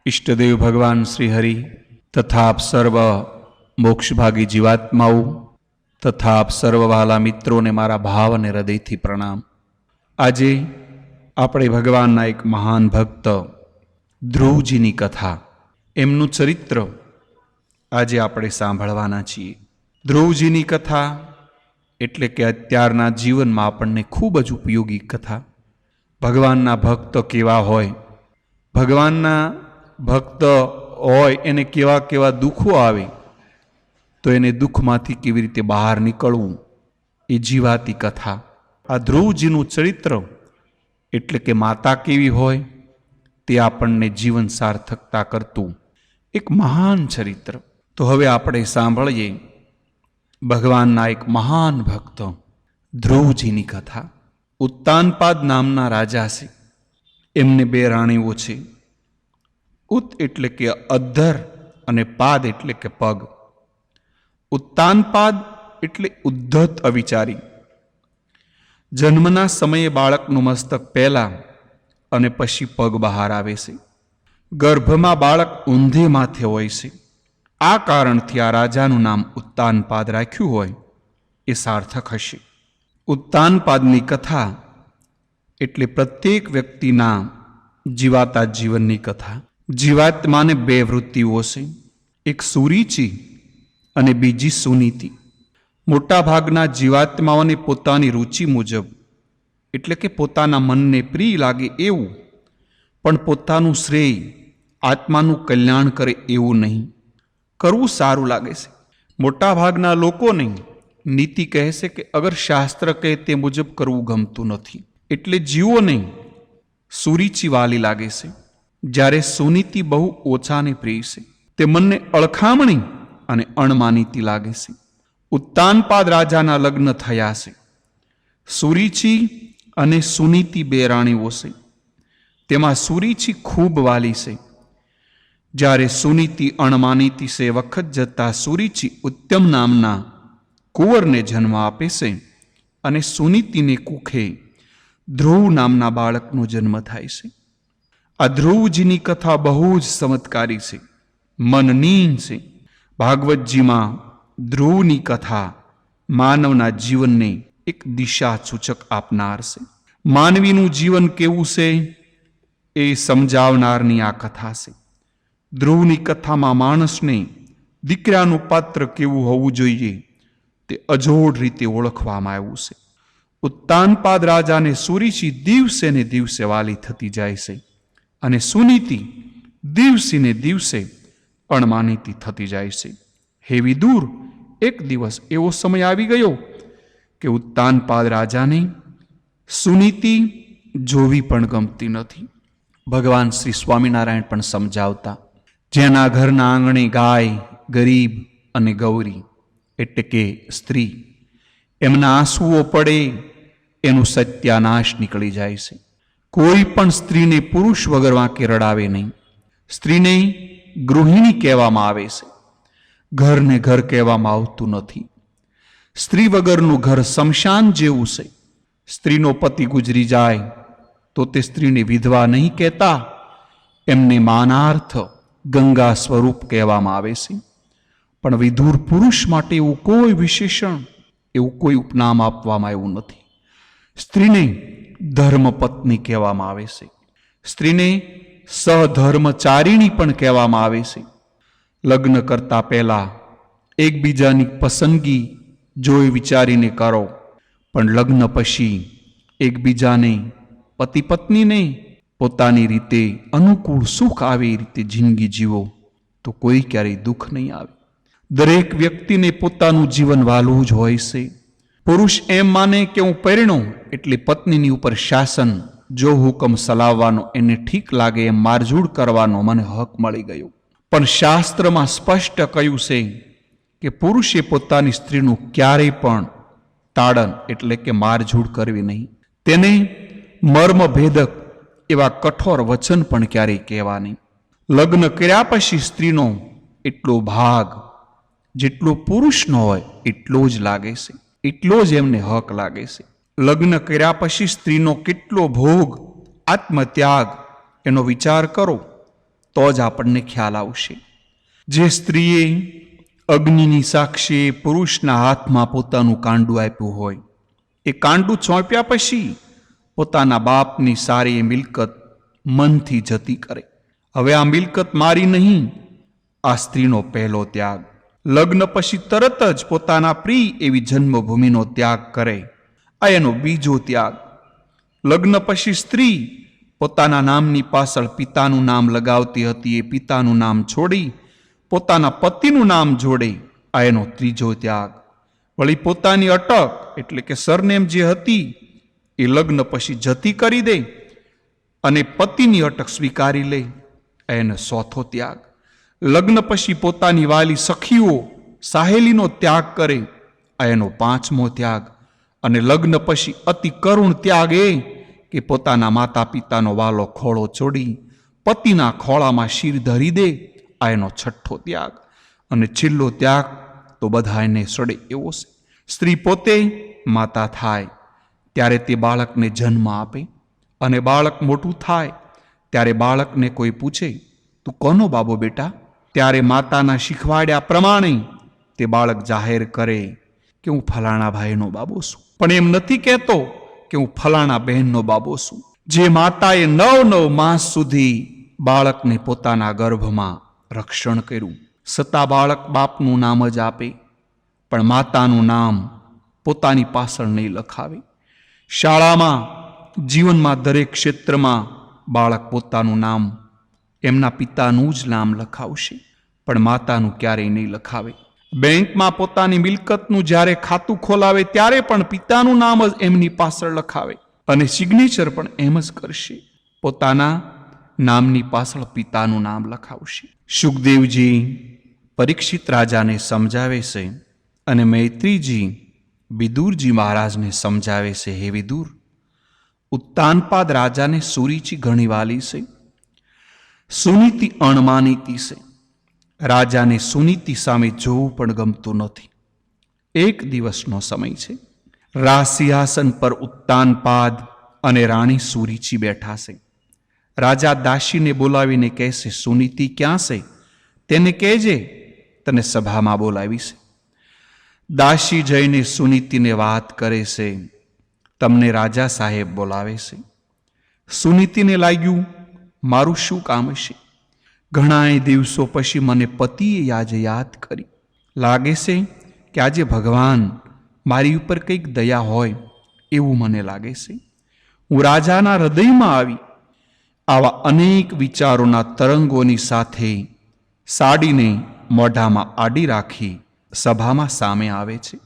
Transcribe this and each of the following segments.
ઈષ્ટદેવ ભગવાન શ્રી હરિ તથા આપ સર્વ મોક્ષભાગી જીવાત્માઓ તથા આપ સર્વ વહાલા મિત્રોને મારા ભાવ અને હૃદયથી પ્રણામ. આજે આપણે ભગવાનના એક મહાન ભક્ત ધ્રુવજીની કથા, એમનું ચરિત્ર આજે આપણે સાંભળવાના છીએ. ધ્રુવજીની કથા એટલે કે અત્યારના જીવનમાં આપણને ખૂબ જ ઉપયોગી કથા. ભગવાનના ભક્ત કેવા હોય, ભગવાનના ભક્ત હોય એને કેવા કેવા દુઃખો આવે, તો એને દુઃખમાંથી કેવી રીતે બહાર નીકળવું એ જીવાતી કથા. આ ધ્રુવજીનું ચરિત્ર એટલે કે માતા કેવી હોય તે આપણને જીવન સાર્થકતા કરતું એક મહાન ચરિત્ર. તો હવે આપણે સાંભળીએ ભગવાનના એક મહાન ભક્ત ધ્રુવજીની કથા. ઉત્તાનપાદ નામના રાજા છે. એમને બે રાણીઓ છે. ઉત એટલે કે અધ્ધર અને પાદ એટલે કે પગ. ઉત્તાનપાદ એટલે ઉદ્ધત અવિચારી. જન્મના સમયે બાળકનું મસ્તક પહેલા અને પછી પગ બહાર આવે છે. ગર્ભમાં બાળક ઊંધે માથે હોય છે. આ કારણથી આ રાજાનું નામ ઉત્તાનપાદ રાખ્યું હોય એ સાર્થક હશે. ઉત્તાનપાદની કથા એટલે પ્રત્યેક વ્યક્તિના જીવાતા જીવનની કથા. જીવાત્માને બે વૃત્તિઓ છે, એક સુરુચિ અને બીજી સુનીતિ. મોટાભાગના જીવાત્માઓને પોતાની રુચિ મુજબ એટલે કે પોતાના મનને પ્રિય લાગે એવું, પણ પોતાનું શ્રેય, આત્માનું કલ્યાણ કરે એવું નહીં કરવું સારું લાગે છે. મોટાભાગના લોકોને નીતિ કહે છે કે અગર શાસ્ત્ર કહે તે મુજબ કરવું ગમતું નથી, એટલે જીવોને સુરુચિ વાલી લાગે છે, જ્યારે સુનીતિ બહુ ઓછાને પ્રિય છે. તે મનને અળખામણી અને અણમાનીતી લાગે છે. ઉત્તાનપાદ રાજાના લગ્ન થયા છે. સુરુચિ અને સુનીતિ બે રાણીઓ છે. તેમાં સુરુચિ ખૂબ વાલી છે, જ્યારે સુનીતિ અણમાનીતી છે. વખત જતાં સુરુચિ ઉત્તમ નામના કુંવરને જન્મ આપે છે અને સુનીતિને કુખે ધ્રુવ નામના બાળકનો જન્મ થાય છે. આ ધ્રુવજીની કથા બહુ જ ચમત્કારી છે, મનનીન છે. ભાગવતજીમાં ધ્રુવની કથા માનવના જીવનને એક દિશા સૂચક આપનાર છે. માનવીનું જીવન કેવું છે એ સમજાવનારની આ કથા છે. ધ્રુવની કથામાં માણસને દીકરાનું પાત્ર કેવું હોવું જોઈએ તે અજોડ રીતે ઓળખવામાં આવ્યું છે. ઉત્તાનપાદ રાજાને સુરુચિ દિવસે ને દિવસે વાલી થતી જાય છે અને સુનીતિ દિવસે ને દિવસે અણમાનીતી થતી જાય છે. હે વિદુર, એક દિવસ એવો સમય આવી ગયો કે ઉત્તાનપાદ રાજાને સુનીતિ જોવી પણ ગમતી નથી. ભગવાન શ્રી સ્વામિનારાયણ પણ સમજાવતા, જેના ઘરના આંગણે ગાય, ગરીબ અને ગૌરી એટલે કે સ્ત્રી, એમના આંસુઓ પડે એનું સત્યાનાશ નીકળી જાય છે. કોઈ પણ સ્ત્રીને પુરુષ વગર વાંકે રડાવે નહીં. સ્ત્રીને ગૃહિણી કહેવામાં આવે છે, ઘરને ઘર કહેવામાં આવતું નથી. સ્ત્રી વગરનું ઘર શમશાન જેવું છે. સ્ત્રીનો પતિ ગુજરી જાય તો તે સ્ત્રીને વિધવા નહીં કહેતા, એમને માનાર્થ ગંગા સ્વરૂપ કહેવામાં આવે છે. પણ વિધુર પુરુષ માટે એવું કોઈ વિશેષણ, એવું કોઈ ઉપનામ આપવામાં આવ્યું નથી. સ્ત્રીને ધર્મપત્ની કહેવામાં આવે છે. સ્ત્રીને સહધર્મચારિણી પણ કહેવામાં આવે છે. લગ્ન કરતા પહેલા એકબીજાની પસંદગી જોઈ વિચારીને કરો, પણ લગ્ન પછી એકબીજાને, પતિ પત્નીને પોતાની રીતે અનુકૂળ સુખ આવે એ રીતે જિંદગી જીવો તો કોઈ ક્યારેય દુઃખ નહીં આવે. દરેક વ્યક્તિને પોતાનું જીવન વાલું જ હોય છે. પુરુષ એમ માને કે હું પરણ્યો એટલે પત્નીની ઉપર શાસન, જો હુકમ ચલાવવાનો, એને ઠીક લાગે એમ મારઝૂડ કરવાનો મને હક મળી ગયો. પણ શાસ્ત્રમાં સ્પષ્ટ કહ્યું છે કે પુરુષે પોતાની સ્ત્રીનું ક્યારેય પણ તાડન એટલે કે મારઝૂડ કરવી નહીં. તેને મર્મભેદક એવા કઠોર વચન પણ ક્યારેય કહેવા નહીં. લગ્ન કર્યા પછી સ્ત્રીનો એટલો ભાગ જેટલો પુરુષનો હોય એટલો જ લાગે છે, એટલો જ એમને હક લાગે છે. લગ્ન કર્યા પછી સ્ત્રીનો કેટલો ભોગ, આત્મત્યાગ એનો વિચાર કરો. તો જ આપણને ખ્યાલ આવશે. જે સ્ત્રીએ અગ્નિની સાક્ષીએ પુરુષના હાથમાં પોતાનું કાંડું આપ્યું હોય, એ કાંડું ચોંપ્યા પછી પોતાના બાપની સારી મિલકત મનથી જતી કરે. હવે આ મિલકત મારી નહીં, આ સ્ત્રીનો પહેલો ત્યાગ. લગ્ન પછી તરત જ પોતાના પ્રિય એવી જન્મભૂમિનો ત્યાગ કરે, આ એનો બીજો ત્યાગ. લગ્ન પછી સ્ત્રી પોતાના નામની પાછળ પિતાનું નામ લગાવતી હતી, એ પિતાનું નામ છોડી પોતાના પતિનું નામ જોડે, આ એનો ત્રીજો ત્યાગ. વળી પોતાની અટક એટલે કે સરનેમ જે હતી એ લગ્ન પછી જતી કરી દે અને પતિની અટક સ્વીકારી લે, આ એનો ચોથો ત્યાગ. લગ્ન પછી પોતાની વાલી સખીઓ સાહેલીનો ત્યાગ કરે, આ એનો પાંચમો ત્યાગ. અને લગ્ન પછી અતિ કરુણ ત્યાગ એ કે પોતાના માતા પિતાનો વાલો ખોળો છોડી પતિના ખોળામાં શિર ધરી દે, આ એનો છઠ્ઠો ત્યાગ. અને છેલ્લો ત્યાગ તો બધા એને સડે એવો છે. સ્ત્રી પોતે માતા થાય ત્યારે તે બાળકને જન્મ આપે, અને બાળક મોટું થાય ત્યારે બાળકને કોઈ પૂછે, તું કોનો બાબો બેટા? ત્યારે માતાના શીખવાડ્યા પ્રમાણે તે બાળક જાહેર કરે કે હું ફલાણા ભાઈનો બાબો છું. પણ એમ નથી કહેતો કે હું ફલાણા બહેનનો બાબો છું. જે માતાએ 9 માસ સુધી બાળકને પોતાના ગર્ભમાં રક્ષણ કર્યું, છતાં બાળક બાપનું નામ જ આપે, પણ માતાનું નામ પોતાની પાછળ નહીં લખાવે. શાળામાં, જીવનમાં દરેક ક્ષેત્રમાં બાળક પોતાનું નામ એમના પિતાનું જ નામ લખાવશે, પણ માતાનું ક્યારેય નહીં લખાવે. બેંકમાં પોતાની મિલકતનું જ્યારે ખાતું ખોલાવે ત્યારે પણ પિતાનું નામ જ એમની પાછળ લખાવે, અને સિગ્નેચર પણ એમ જ કરશે, પોતાના નામની પાછળ પિતાનું નામ લખાવશે. સુખદેવજી પરીક્ષિત રાજાને સમજાવે છે, અને મૈત્રીજી વિદુરજી મહારાજને સમજાવે છે, હે વિદુર, ઉત્તાનપાદ રાજાને સુરીચી ઘણી વાલી છે, સુનીતિ અણમાનીતી છે. રાજાને સુનીતિ સામે જોવું પણ ગમતું નથી. એક દિવસનો સમય છે. રાજસિંહાસન પર ઉત્તાનપાદ અને રાણી સુરીચી બેઠા છે. રાજા દાસીને બોલાવીને કહેશે, સુનીતિ ક્યાં છે? તેને કહેજે તને સભામાં બોલાવી છે. દાસી જઈને સુનીતિને વાત કરે છે, તમને રાજા સાહેબ બોલાવે છે. સુનીતિને લાગ્યું, મારું શું કામ હશે? ઘણા દિવસો પછી મને પતિએ આજે યાદ કરી. લાગે છે કે આજે ભગવાન મારી ઉપર કંઈક દયા હોય એવું મને લાગે છે. હું રાજાના હૃદયમાં આવી. આવા અનેક વિચારોના તરંગોની સાથે સાડીને મોઢામાં આડી રાખી સભામાં સામે આવે છે.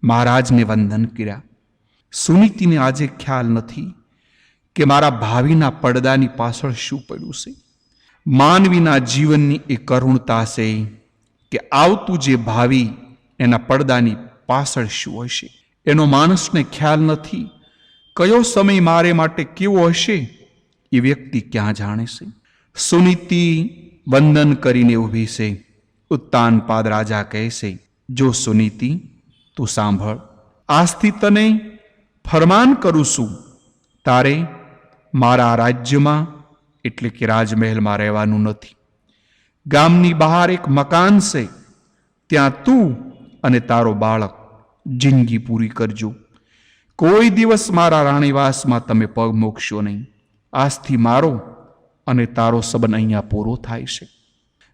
મહારાજને વંદન કર્યા. સુનીતિને આજે ખ્યાલ નથી કે મારા ભાવિના પડદાની પાછળ શું પડ્યું છે. માનવીના જીવનની એ કરુણતા છે કે આવતું જે ભાવિ એના પડદાની પાછળ શું હશે એનો માણસને ખ્યાલ નથી. કયો સમય મારે માટે કેવો હશે એ વ્યક્તિ ક્યાં જાણે છે. સુનીતિ વંદન કરીને ઊભી છે. ઉત્તાનપાદ રાજા કહે છે, જો સુનીતિ, તું સાંભળ, આજથી તને ફરમાન કરું છું, તારે મારા રાજ્યમાં એટલે કે રાજમહેલમાં રહેવાનું નથી. ગામની બહાર એક મકાન છે, ત્યાં તું અને તારો બાળક જિંદગી પૂરી કરજો. કોઈ દિવસ મારા રાણીવાસમાં તમે પગ મૂકશો નહીં. આજથી મારો અને તારો સંબંધ અહીંયા પૂરો થાય છે.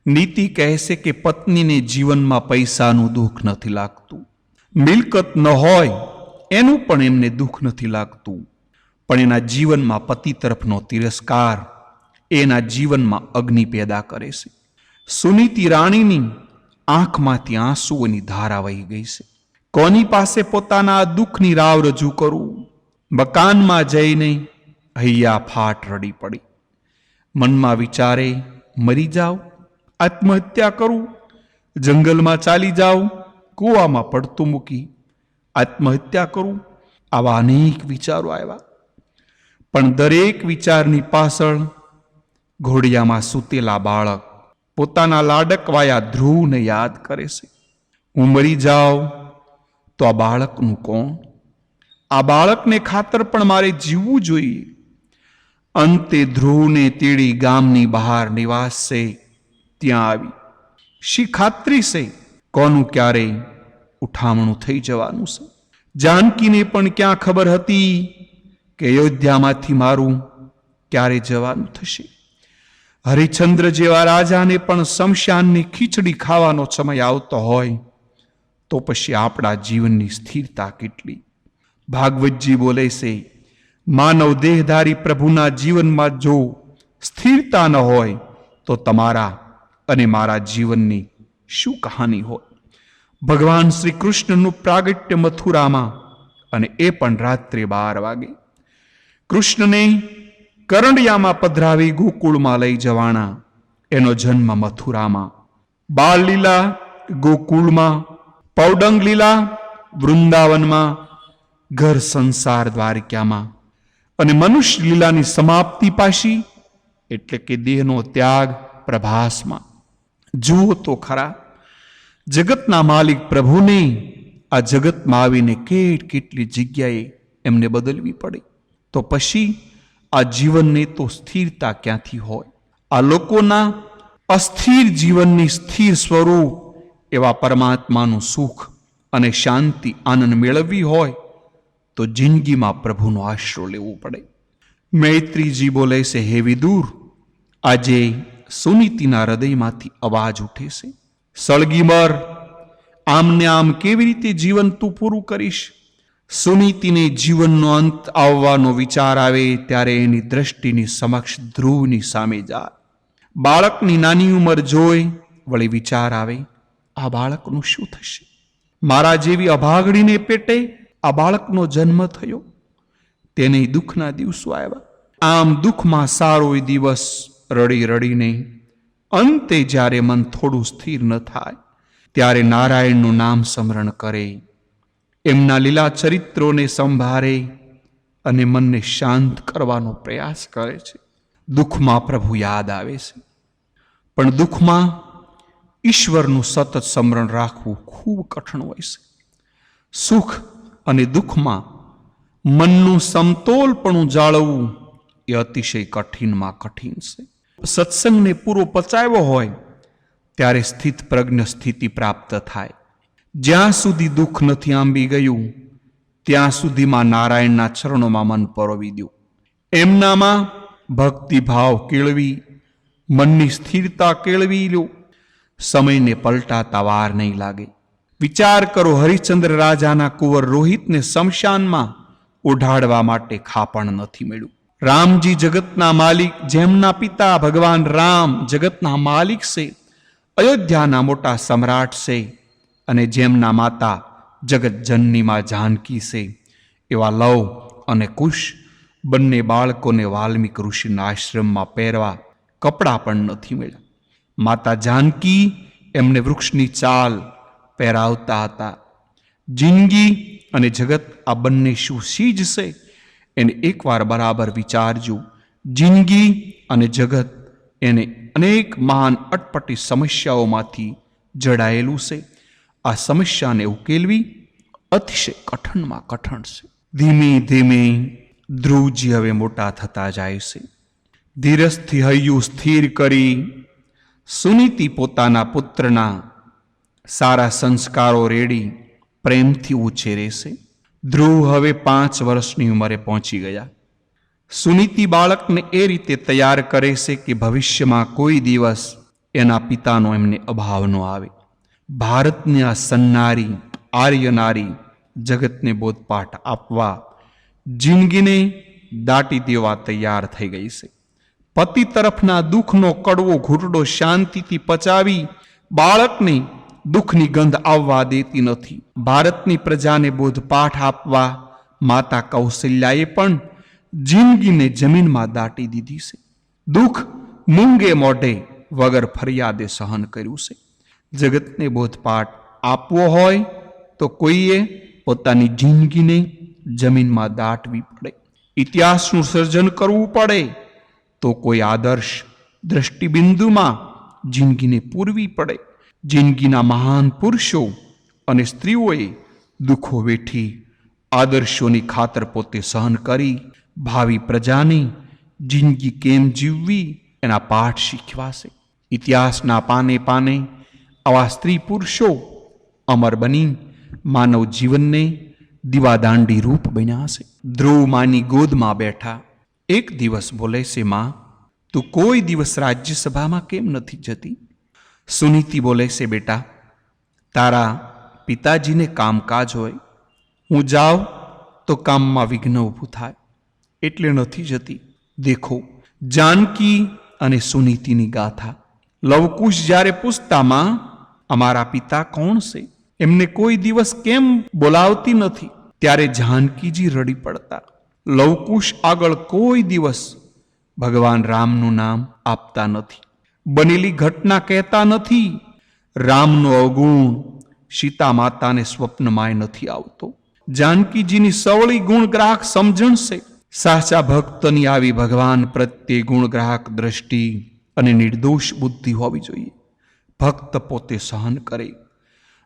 નીતિ કહે છે કે પત્નીને જીવનમાં પૈસાનું દુઃખ નથી લાગતું, મિલકત ન હોય એનું પણ એમને દુઃખ નથી લાગતું, પણ એના જીવનમાં પતિ તરફનો તિરસ્કાર એના જીવનમાં અગ્નિ પેદા કરે છે. સુનીતિ રાણીની આંખમાંથી આંસુઓની ધારા વહી ગઈ છે. કોની પાસે પોતાના દુઃખની રાવ રજૂ કરું? મકાનમાં જઈને હૈયા ફાટ રડી પડી. મનમાં વિચારે, મરી જાઉં, આત્મહત્યા કરું, જંગલમાં ચાલી જાઉં, કૂવામાં પડતું મૂકી આત્મહત્યા કરું. આવા અનેક વિચારો આવ્યા, પણ દરેક વિચારની પાછળ ઘોડિયામાં સૂતેલા બાળક પોતાના લાડકવાયા ધ્રુવને યાદ કરે છે. હું મરી જાઉં તો આ બાળકનું કોણ? આ બાળકને ખાતર પણ મારે જીવવું જોઈએ. અંતે ધ્રુવને તેડી ગામની બહાર નિવાસ છે ત્યાં આવી. શી ખાતરી છે કોનું ક્યારે ઉઠામણું થઈ જવાનું છે? જાનકીને પણ ક્યાં ખબર હતી કે અયોધ્યામાંથી મારું ક્યારે જવાનું થશે? હરિશ્ચંદ્ર જેવા રાજાને પણ શમશાનની ખીચડી ખાવાનો સમય આવતો હોય તો પછી આપણા જીવનની સ્થિરતા કેટલી? ભાગવતજી બોલે છે, માનવ દેહધારી પ્રભુના જીવનમાં જો સ્થિરતા ન હોય તો તમારા અને મારા જીવનની શું કહાની હોય? ભગવાન શ્રી કૃષ્ણનું પ્રાગટ્ય મથુરામાં, અને એ પણ રાત્રે 12 વાગે. કૃષ્ણને કરંડિયામાં પધરાવી ગોકુળમાં લઈ જવાના. એનો જન્મ મથુરામાં, બાળ લીલા ગોકુળમાં, પૌડંગ લીલા વૃંદાવનમાં, ઘર સંસાર દ્વારકામાં, અને મનુષ્ય લીલાની સમાપ્તિ પાછી એટલે કે દેહનો ત્યાગ પ્રભાસમાં. જુઓ તો ખરા, જગતના માલિક પ્રભુને આ જગતમાં આવીને કેટલી જગ્યાએ એમને બદલવી પડે. તો પછી આ જીવનને તો સ્થિરતા ક્યાંથી હોય? આ લોકોના અસ્થિર જીવનની સ્થિર સ્વરૂપ એવા પરમાત્માનું સુખ અને શાંતિ આનંદ મેળવવી હોય તો જિંદગીમાં પ્રભુનો આશરો લેવો પડે. મૈત્રીજી બોલે છે, હે વિદુર, આજે સુનીતિના હૃદયમાંથી અવાજ ઉઠે છે, સળગી મર, આમને આમ કેવી રીતે જીવન તું પૂરું કરીશ? સુનીતિને જીવનનો અંત આવવાનો વિચાર આવે ત્યારે એની દ્રષ્ટિની સમક્ષ ધ્રુવની સામે જાય. બાળકની નાની ઉંમર જોઈ વળી વિચાર આવે, આ બાળકનું શું થશે? મારા જેવી અભાગણીને પેટે આ બાળકનો જન્મ થયો. તેને દુઃખના દિવસો આવ્યા. આમ દુઃખમાં સારો દિવસ રડી રડીને અંતે જ્યારે મન થોડું સ્થિર ન થાય ત્યારે નારાયણનું નામ સ્મરણ કરે, એમના લીલા ચરિત્રોને સંભાળે અને મનને શાંત કરવાનો પ્રયાસ કરે છે. દુઃખમાં પ્રભુ યાદ આવે છે, પણ દુઃખમાં ઈશ્વરનું સતત સ્મરણ રાખવું ખૂબ કઠણ હોય છે. સુખ અને દુઃખમાં મનનું સમતોલપણું જાળવવું એ અતિશય કઠિનમાં કઠિન છે. સત્સંગને પૂરો પચાવ્યો હોય ત્યારે સ્થિત પ્રજ્ઞ સ્થિતિ પ્રાપ્ત થાય. જ્યાં સુધી દુઃખ નથી આંબી ગયું ત્યાં સુધીમાં નારાયણના ચરણોમાં મન પરોવી દો. એમનામાં ભક્તિભાવ કેળવી મનની સ્થિરતા કેળવી લો. સમયને પલટાતા વાર નહીં લાગે. વિચાર કરો, હરિશ્ચંદ્ર રાજાના કુંવર રોહિતને શમશાનમાં ઓઢાડવા માટે ખાપણ નથી મળ્યું. રામજી જગતના માલિક, જેમના પિતા ભગવાન રામ જગતના માલિક છે, અયોધ્યાના મોટા સમ્રાટ છે, અને જેમના માતા જગત જનનીમાં જાનકી છે, એવા લવ અને કુશ બંને બાળકોને વાલ્મીક ઋષિના આશ્રમમાં પહેરવા કપડાં પણ નથી મળ્યા. માતા જાનકી એમને વૃક્ષની ચાલ પહેરાવતા હતા. જિંદગી અને જગત આ બંને શું ચીજ છે એને એકવાર બરાબર વિચારજો. જિંદગી અને જગત એને અનેક મહાન અટપટી સમસ્યાઓમાંથી જડાયેલું છે. આ સમસ્યાને ઉકેલવી અતિશય કઠણમાં કઠણ છે. ધીમે ધીમે ધ્રુવજી હવે મોટા થતા જાય છે. ધીરજથી હૈયું સ્થિર કરી સુનીતિ પોતાના પુત્રના સારા સંસ્કારો રેડી પ્રેમથી ઉછેરે છે. ધ્રુવ હવે 5 વર્ષની ઉંમરે પહોંચી ગયા. સુનીતિ બાળકને એ રીતે તૈયાર કરે છે કે ભવિષ્યમાં કોઈ દિવસ એના પિતાનો એમને અભાવ ન આવે. ભારતની આ સન્નારી આર્ય નારી જગતને બોધપાઠ આપવા જિંદગીને દાટી દેવા તૈયાર થઈ ગઈ છે. પતિ તરફના દુઃખનો કડવો ઘૂંટડો શાંતિથી પચાવી બાળકને દુઃખની ગંધ આવવા દેતી નથી. ભારતની પ્રજાને બોધપાઠ આપવા માતા કૌશલ્યાએ પણ જિંદગીને જમીનમાં દાટી દીધી છે. દુઃખ મૂંગે મોઢે વગર ફરિયાદે સહન કર્યું છે. જગતને બોધપાઠ આપવો હોય તો કોઈએ પોતાની જિંદગીને જમીનમાં દાટવી પડે. ઇતિહાસનું સર્જન કરવું પડે તો કોઈ આદર્શ દ્રષ્ટિબિંદુમાં જિંદગીને પૂરવી પડે. જિંદગીના મહાન પુરુષો અને સ્ત્રીઓએ દુઃખો વેઠી આદર્શોની ખાતર પોતે સહન કરી ભાવિ પ્રજાને જિંદગી કેમ જીવવી એના પાઠ શીખવાશે. ઇતિહાસના પાને પાને આવા સ્ત્રી પુરુષો અમર બની માનવ જીવનને દીવાદાંડી રૂપ બન્યા છે. ધ્રુવ માની ગોદમાં બેઠા. એક દિવસ બોલે છે, માં તું કોઈ દિવસ રાજ્યસભામાં કેમ નથી જતી? સુનીતિ બોલે છે, બેટા તારા પિતાજીને કામકાજ હોય, હું જાઉં તો કામમાં વિઘ્ન ઊભું થાય એટલે નથી જતી. દેખો જાનકી અને સુનીતિની ગાથા. લવકુશ જ્યારે પૂછતામાં અમારા પિતા કોણ છે, એમને કોઈ દિવસ કેમ બોલાવતી નથી, ત્યારે જાનકીજી રડી પડતા. લવકુશ આગળ કોઈ દિવસ ભગવાન રામનું નામ આપતા નથી, બનેલી ઘટના કહેતા નથી. રામનો અવગુણ સીતા માતાને સ્વપ્નમાંય નથી આવતો. જાનકીજીની સવળી ગુણગ્રાહક સમજણ છે. સાચા ભક્તની આવી ભગવાન પ્રત્યે ગુણગ્રાહક દ્રષ્ટિ અને નિર્દોષ બુદ્ધિ હોવી જોઈએ. ભક્ત પોતે સહન કરે,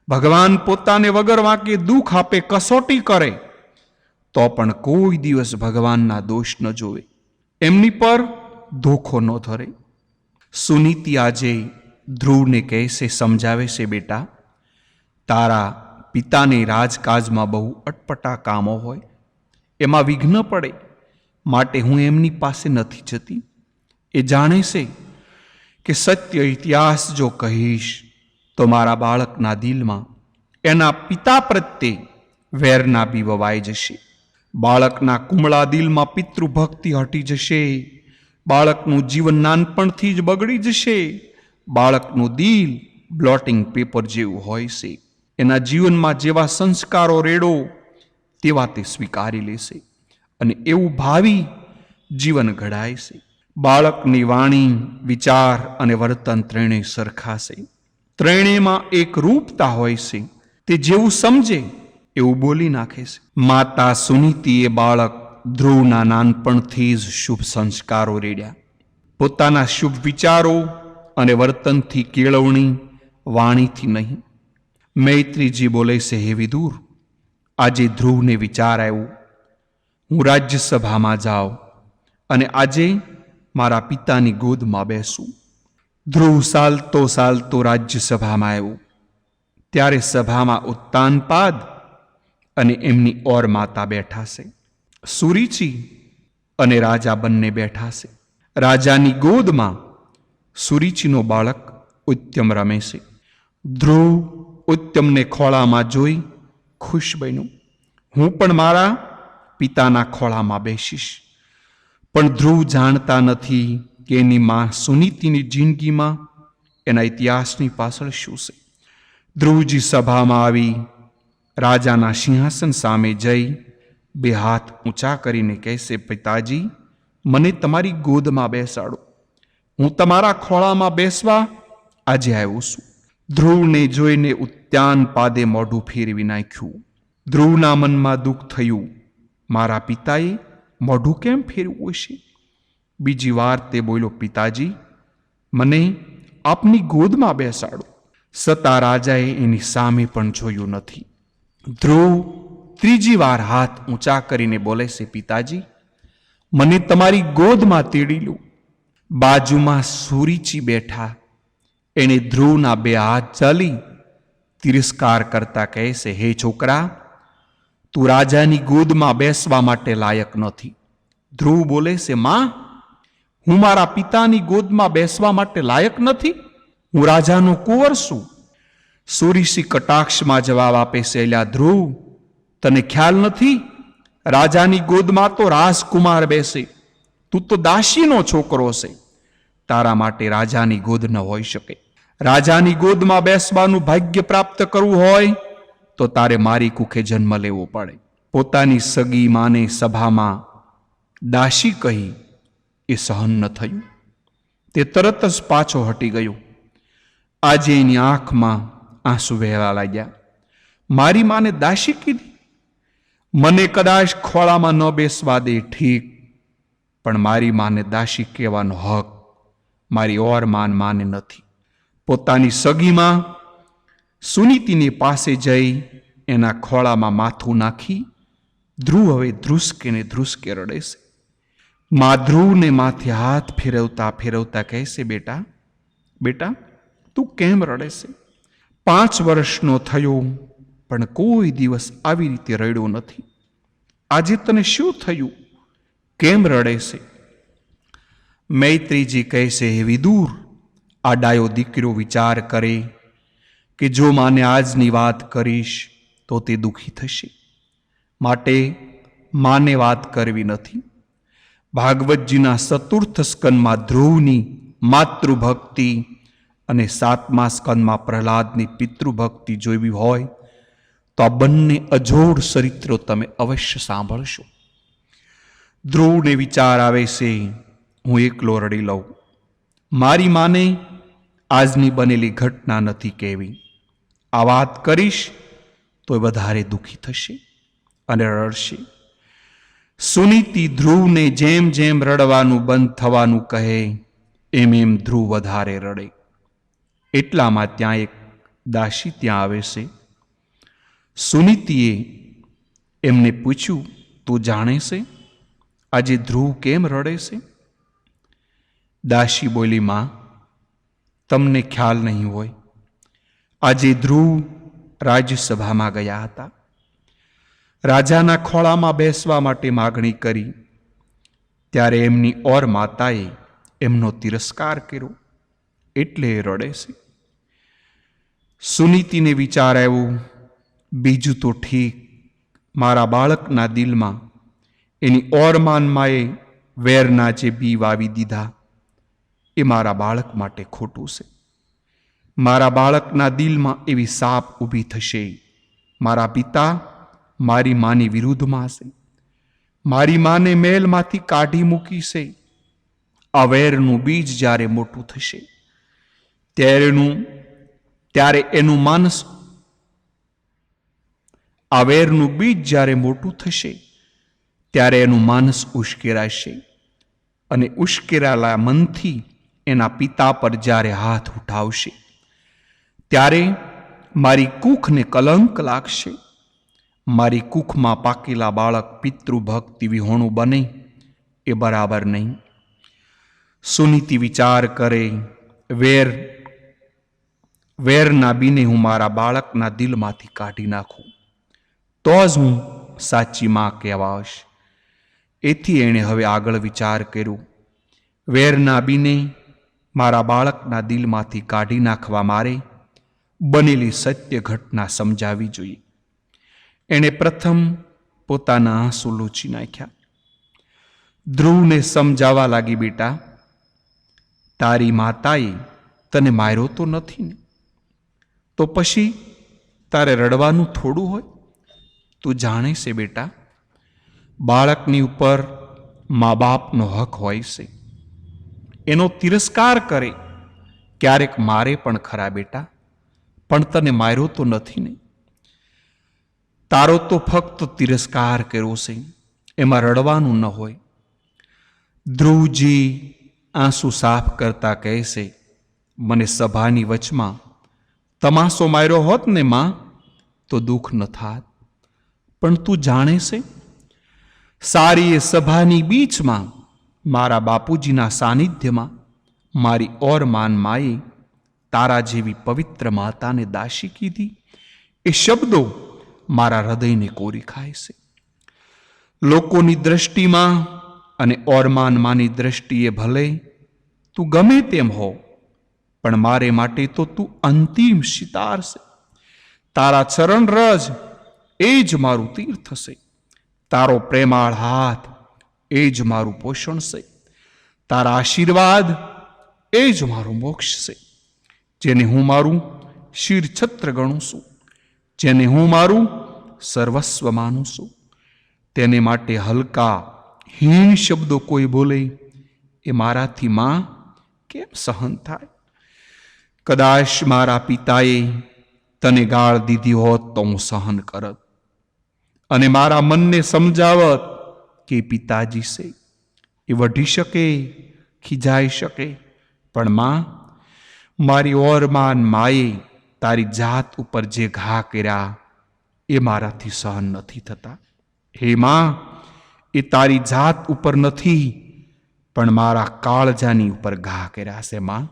ભગવાન પોતાને વગર વાંકે દુઃખ આપે, કસોટી કરે, તો પણ કોઈ દિવસ ભગવાનના દોષ ન જોવે, એમની પર ધોખો ન ધરે. સુનીતિ આજે ધ્રુવને કહેશે, સમજાવે છે, બેટા તારા પિતાને રાજકાજમાં બહુ અટપટા કામો હોય, એમાં વિઘ્ન પડે, માટે હું એમની પાસે નથી જતી. એ જાણે છે કે સત્ય ઇતિહાસ જો કહીશ તો મારા બાળકના દિલમાં એના પિતા પ્રત્યે વેરના બી વવાઈ જશે. બાળકના કુમળા દિલમાં પિતૃભક્તિ હટી જશે. બાળકનું જીવન નાનપણથી જ બગડી જશે. બાળકનું દિલ બ્લોટિંગ પેપર જેવું હોય છે. એના જીવનમાં જેવા સંસ્કારો રેડો તેવા તે સ્વીકારી લેશે અને એવું ભાવિ જીવન ઘડાય છે. બાળકની વાણી, વિચાર અને વર્તન ત્રણેય સરખા છે. ત્રણેયમાં એક રૂપતા હોય છે. તે જેવું સમજે એવું બોલી નાખે છે. માતા સુનીતિએ બાળક ધ્રુવના નાનપણથી જ શુભ સંસ્કારો રેડ્યા. પોતાના શુભ વિચારો અને વર્તનથી કેળવણી, વાણીથી નહીં. મૈત્રીજી બોલે છે, હે વિદુર, આજે ધ્રુવને વિચાર આવ્યો હું રાજ્યસભામાં જાઉં અને આજે મારા પિતાની ગોદમાં બેસું. ધ્રુવ ચાલતો ચાલતો રાજ્યસભામાં આવ્યો. ત્યારે સભામાં ઉત્તાનપાદ અને એમની ઓર માતા બેઠા છે. સુરીચી અને રાજા બંને બેઠા છે. રાજાની ગોદમાં સુરીચીનો બાળક ઉત્તમ રમે છે. ધ્રુવ ઉત્તમને ખોળામાં જોઈ ખુશ બન્યું. હું પણ મારા પિતાના ખોળામાં બેસીશ. પણ ધ્રુવ જાણતા નથી કે એની માં સુનીતિની જિંદગીમાં એના ઇતિહાસની પાછળ શું છે. ધ્રુવજી સભામાં આવી રાજાના સિંહાસન સામે જઈ બે હાથ ઊંચા કરીને કહેશે, પિતાજી મને તમારી ગોદમાં બેસાડો, હું તમારા ખોળામાં બેસવા આજે આવ્યો છું. ધ્રુવને જોઈને ઉત્યાન પાદે મોઢું ફેરવી નાખ્યું. ધ્રુવના મનમાં દુઃખ થયું, મારા પિતાએ મોઢું કેમ ફેરવું હશે? બીજી વાર તે બોલ્યો, પિતાજી મને આપની ગોદમાં બેસાડો. સતા રાજાએ એની સામે પણ જોયું નથી. ધ્રુવ ત્રીજી વાર હાથ ઊંચા કરીને બોલે છે, પિતાજી મને તમારી ગોદમાં તેડી લો. બાજુમાં સુરીચી બેઠા. એણે ધ્રુવના બે હાથ ચાલી તિરસ્કાર કરતા કહે છે, હે છોકરા, તું રાજાની ગોદમાં બેસવા માટે લાયક નથી. ધ્રુવ બોલે છે, માં હું મારા પિતાની ગોદમાં બેસવા માટે લાયક નથી? હું રાજાનો કુંવર છું. સુરીસી કટાક્ષમાં જવાબ આપે છે, એલા ધ્રુવ, તને ખ્યાલ નથી? રાજાની ગોદમાં તો રાજકુમાર બેસે, તું તો દાસીનો છોકરો છે. તારા માટે રાજાની ગોદ ન હોઈ શકે. રાજાની ગોદમાં બેસવાનું ભાગ્ય પ્રાપ્ત કરવું હોય તો તારે મારી કુખે જન્મ લેવો પડે. પોતાની સગી માને સભામાં દાસી કહી એ સહન ન થયું. તે તરત જ પાછો હટી ગયો. આજે એની આંખમાં આંસુ વહેવા લાગ્યા. મારી માને દાસી કીધી? મને કદાચ ખોળામાં ન બેસવા દે ઠીક, પણ મારી માને દાસી કહેવાનો હક મારી ઓર માને નથી. પોતાની સગીમાં સુનીતિની પાસે જઈ એના ખોળામાં માથું નાખી ધ્રુવ હવે ધ્રુસકે ને ધ્રુસકે રડે છે. મા ધ્રુવને માથે હાથ ફેરવતા ફેરવતા કહેશે, બેટા બેટા તું કેમ રડે છે? 5 વર્ષનો થયો પણ કોઈ દિવસ આવી રીતે રડ્યો નથી. આજે તને શું થયું? કેમ રડે છે? મૈત્રીજી કહેશે, હે વિદુર, આ ડાયો દીકરો વિચાર કરે કે જો માને આજની વાત કરીશ તો તે દુઃખી થશે, માટે માને વાત કરવી નથી. ભાગવતજીના 4th સ્કંદમાં ધ્રુવની માતૃભક્તિ અને 7મા સ્કંદમાં પ્રહલાદની પિતૃભક્તિ જોઈવી હોય તો આ બંને અજોડ ચરિત્રો તમે અવશ્ય સાંભળશો. ધ્રુવને વિચાર આવે છે, હું એકલો રડી લઉં, મારી માને આજની બનેલી ઘટના નથી કહેવી. આ વાત કરીશ તો વધારે દુઃખી થશે અને રડશે. સુનીતિ ધ્રુવને જેમ જેમ રડવાનું બંધ થવાનું કહે એમ એમ ધ્રુવ વધારે રડે. એટલામાં ત્યાં એક દાસી ત્યાં આવે છે. સુનીતિએ એમને પૂછ્યું, તું જાણે છે આજે ધ્રુવ કેમ રડે છે? દાસી બોલી, માં, તમને ખ્યાલ નહીં હોય, આજે ધ્રુવ રાજ્યસભામાં ગયા હતા. રાજાના ખોળામાં બેસવા માટે માગણી કરી ત્યારે એમની ઓર માતાએ એમનો તિરસ્કાર કર્યો, એટલે એ રડે છે. સુનીતિને વિચાર આવ્યો, બીજું તો ઠીક, મારા બાળકના દિલમાં એની ઓરમાનમાએ વેરના જે બી વાવી દીધા એ મારા બાળક માટે ખોટું છે. મારા બાળકના દિલમાં એવી સાપ ઊભી થશે, મારા પિતા મારી માની વિરુદ્ધમાં છે, મારી માને મહેલમાંથી કાઢી મૂકી છે. આ વેરનું બીજ જ્યારે મોટું થશે ત્યારે એનું માનસ, આ વેરનું બીજ જ્યારે મોટું થશે ત્યારે એનું માનસ ઉશ્કેરાશે અને ઉશ્કેરાયેલા મનથી એના પિતા પર જ્યારે હાથ ઉઠાવશે ત્યારે મારી કુખને કલંક લાગશે. મારી કુખમાં પાકેલા બાળક પિતૃભક્તિ વિહોણું બને એ બરાબર નહીં. સુનીતિ વિચાર કરે, વેરના બીને હું મારા બાળકના દિલમાંથી કાઢી નાખું તો જ હું સાચી માં કહેવાશ. એથી એણે હવે આગળ વિચાર કર્યો, વેરના બીને મારા બાળકના દિલમાંથી કાઢી નાખવા મારે બનેલી સત્ય ઘટના સમજાવી જોઈએ. એણે પ્રથમ પોતાના આંસુ લૂછી નાખ્યા. ધ્રુવને સમજાવવા લાગી, બેટા, તારી માતાએ તને માર્યો તો નથી ને, તો પછી તારે રડવાનું થોડું હોય? તું જાણે છે બેટા, બાળકની ઉપર મા બાપનો હક હોય છે, એનો તિરસ્કાર કરે ક્યારેક મારે પણ ખરા બેટા, પણ તને માર્યો તો નથી ને. તારો તો ફક્ત તિરસ્કાર કર્યો છે, એમાં રડવાનું ન હોય. ધ્રુવજી આંસુ સાફ કરતા કહે છે, મને સભાની વચમાં તમાસો માર્યો હોત ને માં તો દુઃખ ન થાત, પણ તું જાણે છે સારી એ સભાની બીચમાં મારા બાપુજીના સાનિધ્યમાં મારી ઓર માએ તારા જેવી પવિત્ર માતાને દાસી કીધી. એ શબ્દો મારા હૃદયને કોરી ખાય છે. લોકોની દ્રષ્ટિમાં અને ઓરમાન માની દ્રષ્ટિએ ભલે તું ગમે તેમ હો, પણ મારે માટે તો તું અંતિમ સિતાર છે. તારા ચરણ રજ એ જ મારું તીર્થ છે, તારો પ્રેમાળ હાથ એ જ મારું પોષણ છે, તારા આશીર્વાદ એ જ મારું મોક્ષ છે. જેને હું મારું શિરછત્ર ગણું છું, જેને હું મારું સર્વસ્વ માનું છું, તેને માટે હલકા હીન શબ્દો કોઈ બોલે એ મારાથી માં કેમ સહન થાય? કદાચ મારા પિતાએ તને ગાળ દીધી હોત તો હું સહન કરત અને મારા મનને સમજાવત કે પિતાજી છે, એ વઢી શકે, ખીજાઈ શકે, પણ માં, મારી ઓરમાન માએ તારી જાત ઉપર જે ઘા કર્યા એ મારાથી સહન નથી થતા. હે માં, એ તારી જાત ઉપર નથી, પણ મારા કાળજાની ઉપર ઘા કર્યા છે માં.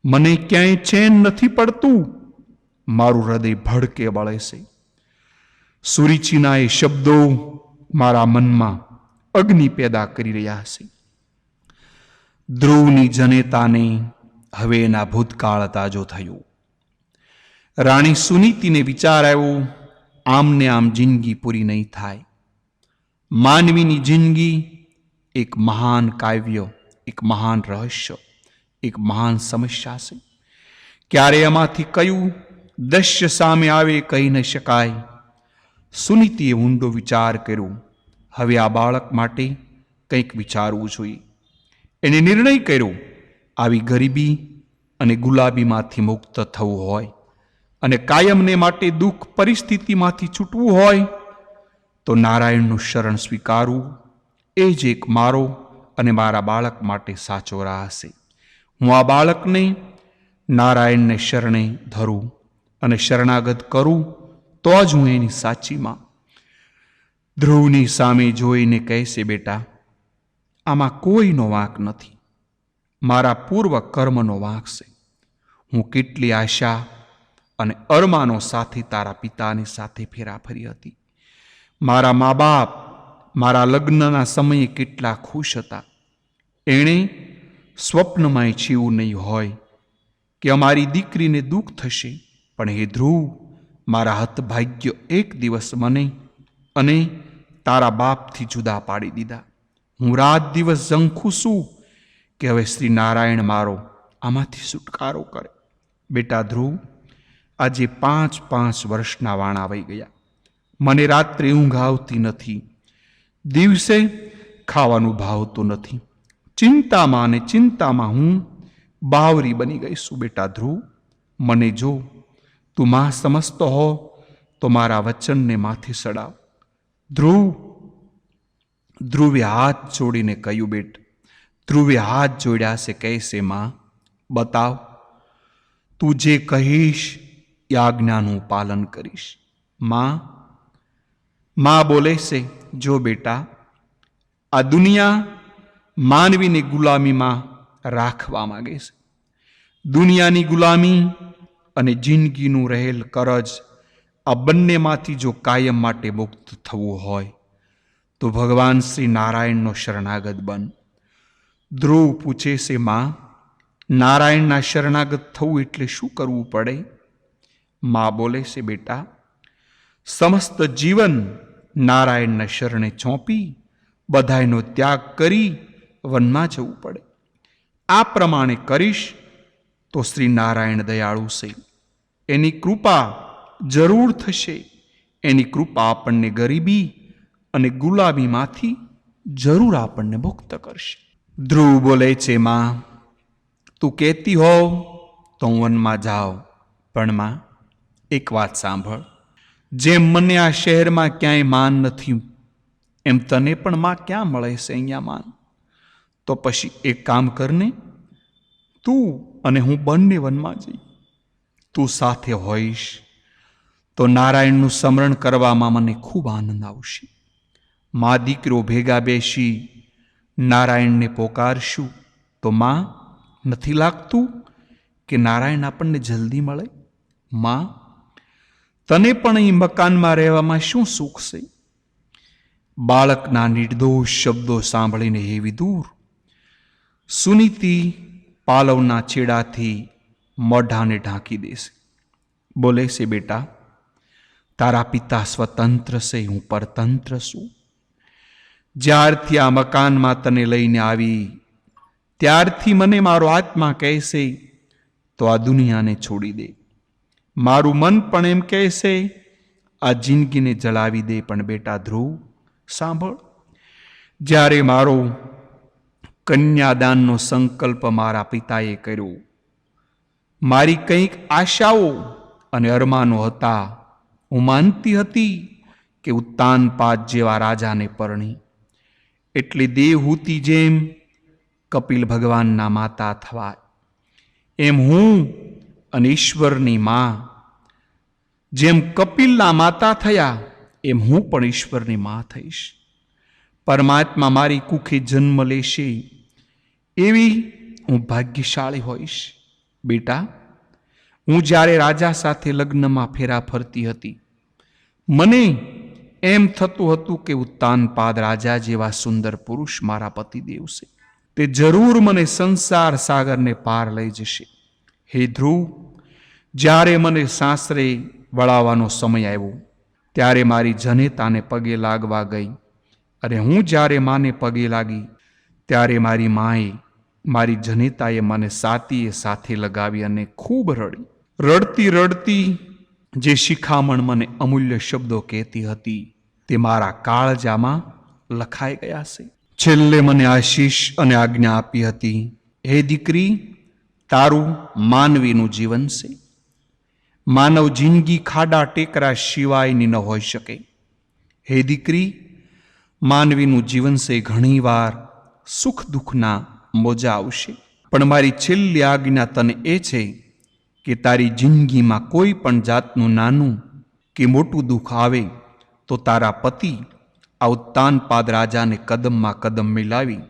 મને ક્યાંય ચેન નથી પડતું. મારું હૃદય ભડકે બળે છે. સુરીચીના એ શબ્દો મારા મનમાં અગ્નિ પેદા કરી રહ્યા છે. ધ્રુવની જનેતાને હવે એના ભૂતકાળ તાજો થયો. રાણી સુનીતિને વિચાર આવ્યો, આમને આમ જિંદગી પૂરી નહીં થાય. માનવીની જિંદગી એક મહાન કાવ્ય, એક મહાન રહસ્ય, એક મહાન સમસ્યા છે. ક્યારે એમાંથી કયું દ્રશ્ય સામે આવે કહી ન શકાય. સુનીતિએ ઊંડો વિચાર કર્યો. હવે આ બાળક માટે કંઈક વિચારવું જોઈએ. એને નિર્ણય કર્યો, આવી ગરીબી અને ગુલાબીમાંથી મુક્ત થવું હોય અને કાયમને માટે દુઃખ પરિસ્થિતિમાંથી છૂટવું હોય તો નારાયણનું શરણ સ્વીકારવું એ જ એક મારો અને મારા બાળક માટે સાચો રાહ હશે. હું આ બાળકને નારાયણને શરણે ધરું અને શરણાગત કરું તો જ હું એની સાચી માં. ધ્રુવની સામે જોઈને કહેશે, બેટા, આમાં કોઈનો વાંક નથી. મારા પૂર્વ કર્મનો વાંક છે. હું કેટલી આશા અને અરમાનો સાથે તારા પિતાની સાથે ફેરા ફરી હતી. મારા મા બાપ મારા લગ્નના સમયે કેટલા ખુશ હતા. એણે સ્વપ્નમાં ઈચ્છ્યું નહીં હોય કે અમારી દીકરીને દુઃખ થશે. પણ હે ધ્રુવ, મારા હતભાગ્ય એક દિવસ મને અને તારા બાપથી જુદા પાડી દીધા. હું રાત દિવસ ઝંખું છું કે હવે શ્રી નારાયણ મારો આમાંથી છુટકારો કરે. બેટા ધ્રુવ, આજે 5 વર્ષના વાણા વહી ગયા. મને રાત્રે ઊંઘ આવતી નથી. દિવસે ખાવાનું ભાવતું નથી. ચિંતામાં અને ચિંતામાં હું બાવરી બની ગઈ છું. બેટા ધ્રુવ, મને જો તું માં સમજતો હો તો મારા વચનને માથે સડાવ. ધ્રુવે હાથ જોડીને કહ્યું, બેટ. ધ્રુવે હાથ જોડ્યા છે, કહેશે, માં બતાવ, તું જે કહીશ એ આજ્ઞાનું પાલન કરીશ. માં બોલે છે, જો બેટા, આ દુનિયા માનવીની ગુલામીમાં રાખવા માંગે છે. દુનિયાની ગુલામી અને જિંદગીનું રહેલ કરજ, આ બંનેમાંથી જો કાયમ માટે મુક્ત થવું હોય તો ભગવાન શ્રી નારાયણનો શરણાગત બન. ધ્રુવ પૂછે છે, માં, નારાયણના શરણાગત થવું એટલે શું કરવું પડે? માં બોલે છે, બેટા, સમસ્ત જીવન નારાયણના શરણે ચોંપી બધાયનો ત્યાગ કરી વનમાં જવું પડે. આ પ્રમાણે કરીશ તો શ્રી નારાયણ દયાળુ છે. એની કૃપા જરૂર થશે. એની કૃપા આપણને ગરીબી અને ગુલામીમાંથી જરૂર આપણને મુક્ત કરશે. ધ્રુવ બોલે છે, માં, તું કહેતી હોવ તો હું વનમાં જાઉં, પણ માં, એક વાત સાંભળ. જેમ મને આ શહેરમાં ક્યાંય માન નથી, એમ તને પણ માં ક્યાં મળે છે અહીંયા માન? તો પછી એક કામ કરને, તું અને હું બંને વનમાં જઈ. તું સાથે હોઈશ તો નારાયણનું સ્મરણ કરવામાં મને ખૂબ આનંદ આવશે. મા દીકરો ભેગા બેસી નારાયણને પોકારશું તો માં, નથી લાગતું કે નારાયણ આપણને જલ્દી મળે? માં, તને પણ અહીં મકાનમાં રહેવામાં શું સુખ છે? બાળકના નિર્દોષ શબ્દો સાંભળીને હે વિદુર, સુનીતિ પાલવના છેડાથી મોઢાને ઢાંકી દેશે. બોલે છે, બેટા, તારા પિતા સ્વતંત્ર છે, હું પરતંત્ર છું. જ્યારથી આ મકાનમાં તને લઈને આવી ત્યારથી મને મારો આત્મા કહેશે તો આ દુનિયાને છોડી દે. મારું મન પણ એમ કહેશે આ જિંદગીને જલાવી દે. પણ બેટા ધ્રુવ, સાંભળ, જ્યારે મારો કન્યાદાનનો સંકલ્પ મારા પિતાએ કર્યો, મારી કંઈક આશાઓ અને અરમાનો હતા. હું માનતી હતી કે ઉત્તાનપાદ જેવા રાજાને પરણી, એટલે દેવહૂતિ જેમ કપિલ ભગવાનના માતા થવાય, એમ હું અને ઈશ્વરની માં જેમ કપિલના માતા થયા એમ હું પણ ઈશ્વરની માં થઈશ. પરમાત્મા મારી કુખે જન્મ લેશે એવી હું ભાગ્યશાળી હોઈશ. બેટા, હું જ્યારે રાજા સાથે લગ્નમાં ફેરા ફરતી હતી, મને એમ થતું હતું કે ઉત્તાનપાદ રાજા જેવા સુંદર પુરુષ મારા પતિદેવ છે. તે જરૂર મને સંસાર સાગરને પાર લઈ જશે. હે ધ્રુવ, જ્યારે મને સાસરે વળાવવાનો સમય આવ્યો ત્યારે મારી જનેતાને પગે લાગવા ગઈ, અને હું જ્યારે માને પગે લાગી ત્યારે મારી માએ, મારી જનેતાએ મને સાતીએ સાથે લગાવી અને ખૂબ રડી. રડતી રડતી જે શિખામણ મને અમૂલ્ય શબ્દો કહેતી હતી તે મારા કાળજામાં લખાઈ ગયા છે. છેલ્લે મને આશીષ અને આજ્ઞા આપી હતી, હે દીકરી, તારું માનવીનું જીવન છે. માનવ જિંદગી ખાડા ટેકરા સિવાયની ન હોઈ શકે. હે દીકરી, માનવીનું જીવન છે ઘણીવાર સુખ દુઃખના મોજા આવશે, પણ મારી છેલ્લી આજ્ઞા તને એ છે કે તારી જિંદગીમાં કોઈ પણ જાતનું નાનું કે મોટું દુઃખ આવે તો તારા પતિ આ ઉત્તાનપાદ રાજાને કદમમાં કદમ મિલાવી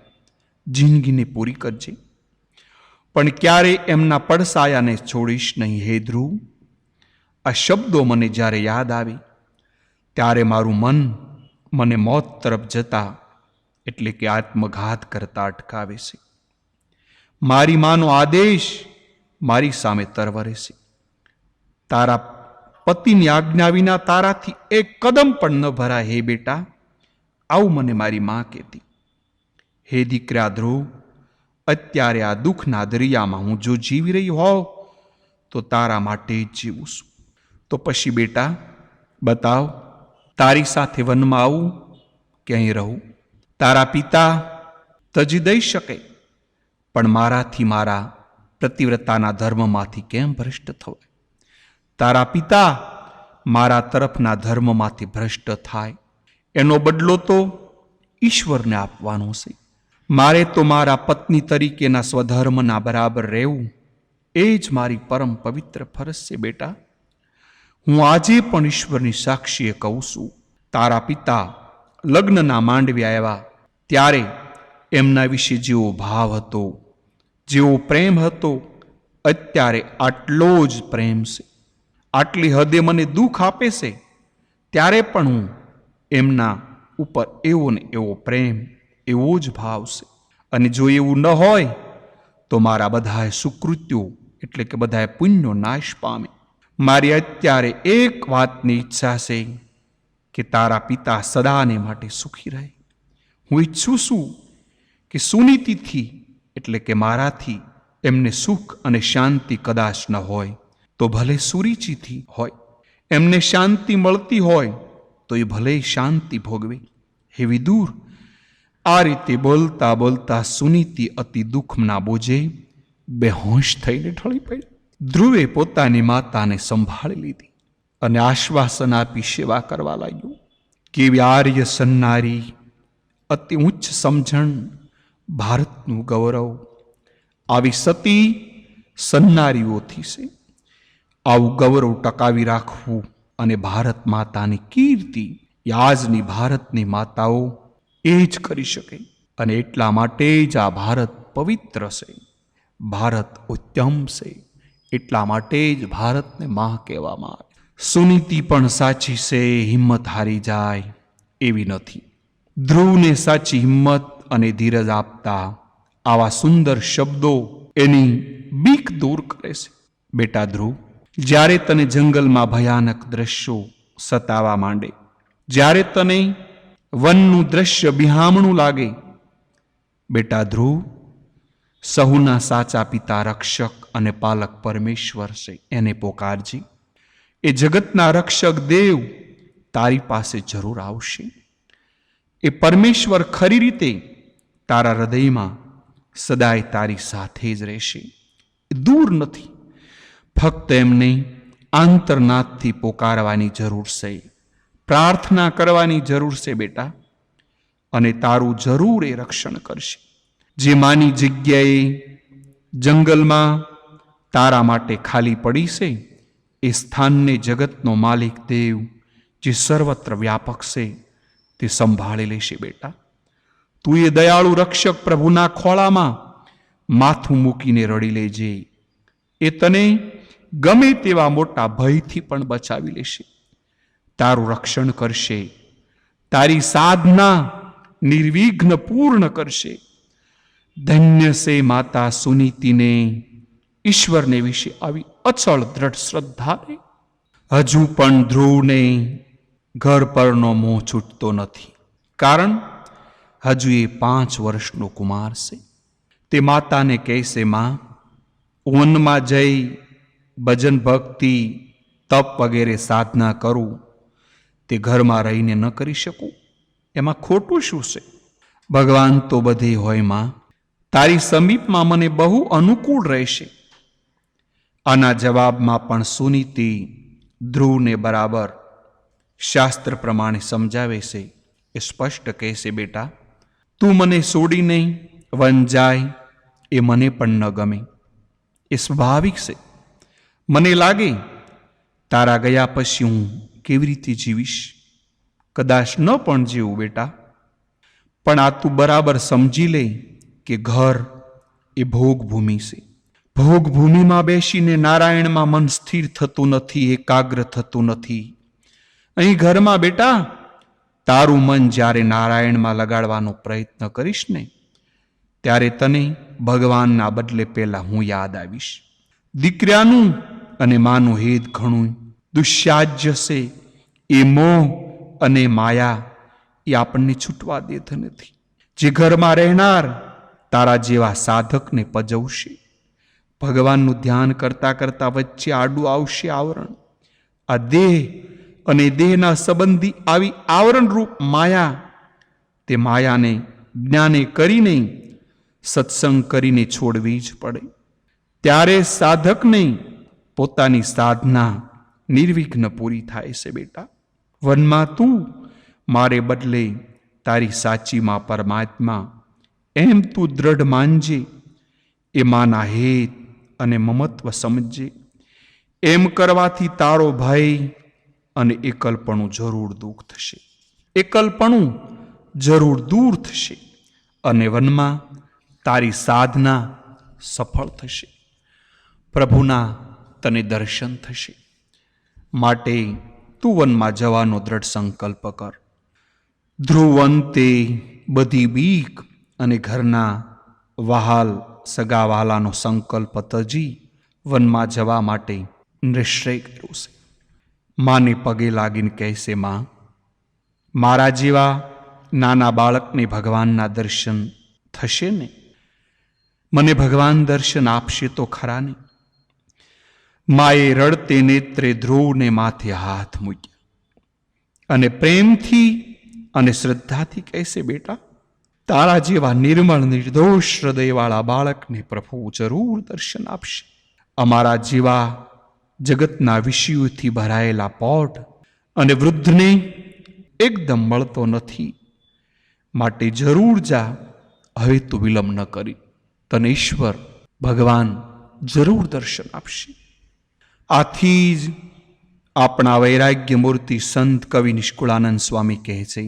જિંદગીને પૂરી કરજે, પણ ક્યારેય એમના પડસાયાને છોડીશ નહીં. હે ધ્રુવ, આ શબ્દો મને જ્યારે યાદ આવે ત્યારે મારું મન મને મોત તરફ જતા એટલે કે આત્મઘાત કરતા અટકાવે છે. મારી માનો આદેશ મારી સામે તરવરે છે. તારા પતિની આજ્ઞા વિના તારાથી એક કદમ પણ ન ભરાય. હે બેટા, આવું મને મારી માં કહેતી. હે દીકરા ધ્રુવ, અત્યારે આ દુઃખના દરિયામાં હું જો જીવી રહી હોઉં તો તારા માટે જ જીવું છું. તો પછી બેટા બતાવ, તારી સાથે વનમાં આવું કે અહીં રહું? તારા પિતા તજી દઈ શકે, પણ મારાથી મારા પ્રતિવ્રતાના ધર્મમાંથી કેમ ભ્રષ્ટ થવાય? તારા પિતા મારા તરફના ધર્મમાંથી ભ્રષ્ટ થાય એનો બદલો તો ઈશ્વરને આપવાનો છે. મારે તો મારા પત્ની તરીકેના સ્વધર્મના બરાબર રહેવું એ જ મારી પરમ પવિત્ર ફરજ છે. બેટા, હું આજે પણ ઈશ્વરની સાક્ષીએ કહું છું, તારા પિતા લગ્નના માંડવ્યા આવ્યા ત્યારે એમના વિશે જેવો ભાવ હતો, જેવો પ્રેમ હતો, અત્યારે આટલો જ પ્રેમ છે. આટલી હદે મને દુઃખ આપે છે ત્યારે પણ હું એમના ઉપર એવો ને એવો પ્રેમ, એવો જ ભાવ છે. અને જો એવું ન હોય તો મારા બધાએ સુકૃત્યો એટલે કે બધાએ પુણ્યો નાશ પામે. મારી અત્યારે એક વાતની ઈચ્છા છે કે તારા પિતા સદાને માટે સુખી રહે. હું ઈચ્છું છું કે સુનીતિથી એટલે કે મારાથી એમને સુખ અને શાંતિ કદાચ ન હોય તો ભલે સુરુચિથી હોય, એમને શાંતિ મળતી હોય તો એ ભલે શાંતિ ભોગવે. હે વિદુર, આ રીતે બોલતા બોલતા સુનીતિ અતિ દુઃખના બોજે બેહોશ થઈને ઢળી પડી. ધ્રુવે પોતાની માતાને સંભાળી લીધી અને આશ્વાસન આપી સેવા કરવા લાગ્યો. કેવી આર્ય સન્નારી, અતિ ઉચ્ચ સમજણ, ભારતનું ગૌરવ આવી સતી સન્નારીઓથી છે. આવું ગૌરવ ટકાવી રાખવું અને ભારત માતાની કીર્તિ, આજની ભારતની માતાઓ એ જ કરી શકે. અને એટલા માટે જ આ ભારત પવિત્ર છે, ભારત ઉત્તમ છે. એટલા માટે જ ભારતને માં કહેવામાં આવે. સુનીતિ પણ સાચી છે, હિંમત હારી જાય એવી નથી. ધ્રુવને સાચી હિંમત અને ધીરજ આપતા આવા સુંદર શબ્દો એની બીક દૂર કરે છે. બેટા ધ્રુવ, જ્યારે તને જંગલમાં ભયાનક દ્રશ્યો સતાવા માંડે, જ્યારે તને વનનું દ્રશ્ય બિહામણું લાગે, બેટા ધ્રુવ, સહુના સાચા પિતા રક્ષક અને પાલક પરમેશ્વર છે, એને પોકારજી. એ જગતના રક્ષક દેવ તારી પાસે જરૂર આવશે. એ પરમેશ્વર ખરી રીતે તારા હૃદયમાં સદાય તારી સાથે જ રહેશે, એ દૂર નથી. ફક્ત એમને આંતરનાથથી પોકારવાની જરૂર છે, પ્રાર્થના કરવાની જરૂર છે બેટા, અને તારું જરૂર એ રક્ષણ કરશે. જે માની જગ્યાએ જંગલમાં તારા માટે ખાલી પડી છે એ સ્થાનને જગતનો માલિક દેવ, જે સર્વત્ર વ્યાપક છે, તે સંભાળી લેશે બેટા. તું એ દયાળુ રક્ષક પ્રભુના ખોળામાં માથું મૂકીને રડી લેજે. એ તને ગમે તેવા મોટા ભયથી પણ બચાવી લેશે, તારું રક્ષણ કરશે, તારી સાધના નિર્વિઘ્ન પૂર્ણ કરશે. ધન્ય સે માતા સુનીતિને ઈશ્વરને વિશે આવી અચળ દ્રઢ શ્રદ્ધા ને. હજુ પણ ધ્રુવને ઘર પરનો મોહ છૂટતો નથી, કારણ હજુ એ 5 વર્ષનો કુમાર છે. તે માતાને કહેશે, માં, વનમાં જઈ ભજન ભક્તિ તપ વગેરે સાધના કરું તે ઘરમાં રહીને ન કરી શકું, એમાં ખોટું શું છે? ભગવાન તો બધે હોય માં, તારી સમીપમાં મને બહુ અનુકૂળ રહેશે. આના જવાબમાં પણ સુનીતિ ધ્રુવને બરાબર શાસ્ત્ર પ્રમાણે સમજાવે છે. એ સ્પષ્ટ કહેશે, બેટા, તું મને છોડીને વન જાય એ મને પણ ન ગમે. એ સ્વાભાવિક છે. મને લાગે તારા ગયા પછી હું કેવી રીતે જીવીશ? કદાચ ન પણ જીવું બેટા, પણ આ તું બરાબર સમજી લે કે ઘર એ ભોગભૂમિ છે. ભોગભૂમિમાં બેસીને નારાયણમાં મન સ્થિર થતું નથી, એકાગ્ર થતું નથી. અહીં ઘરમાં બેટા તારું મન જ્યારે નારાયણમાં લગાડવાનો પ્રયત્ન કરીશ ને, ત્યારે તને ભગવાનના બદલે પહેલા હું યાદ આવીશ. દીકરાનું અને માનું હેત ઘણું દુશ્યાજ્ય છે. એ મોહ અને માયા એ આપણને છૂટવા દેતા નથી. જે ઘરમાં રહેનાર તારા જેવા સાધકને પજવશે. ભગવાનનું ધ્યાન કરતા કરતા વચ્ચે આડું આવશે આવરણ. આ દેહ અને દેહના સંબંધી આવી આવરણરૂપ માયા, તે માયાને જ્ઞાને કરીને સત્સંગ કરીને છોડવી જ પડે. ત્યારે સાધકને પોતાની સાધના નિર્વિઘ્ન પૂરી થાય છે. બેટા, વનમાં તું મારે બદલે તારી સાચીમાં પરમાત્મા એમ તું દ્રઢ માનજે. એ માના હેત અને મમત્વ સમજજે. એમ કરવાથી તારો ભય અને એકલપણું જરૂર દૂર થશે. એકલપણું જરૂર દૂર થશે અને વનમાં તારી સાધના સફળ થશે. પ્રભુના તને દર્શન થશે. માટે તું વનમાં જવાનો દ્રઢ સંકલ્પ કર. ધ્રુવ અંતે બધી બીક અને ઘરના વહાલ સગાવાલાનો સંકલ્પ તજી વનમાં જવા માટે નિશ્ચય કર્યો છે. માને પગે લાગીને કહેશે, માં, મારા જેવા નાના બાળકને ભગવાનના દર્શન થશે ને? મને ભગવાન દર્શન આપશે તો ખરા ને? માએ રડતે નેત્રે ધ્રુવને માથે હાથ મૂક્યા અને પ્રેમથી અને શ્રદ્ધાથી કહેશે, બેટા, તારા જેવા નિર્મળ નિર્દોષ હૃદયવાળા બાળકને પ્રભુ જરૂર દર્શન આપશે. અમારા જેવા જગતના વિષયોથી ભરાયેલા પોટ અને વૃદ્ધને એકદમ મળતો નથી. માટે જરૂર જા, હવે તું વિલંબ ન કરી. તને ઈશ્વર ભગવાન જરૂર દર્શન આપશે. આથી જ આપણા વૈરાગ્ય મૂર્તિ સંત કવિ નિષ્કુળાનંદ સ્વામી કહે છે,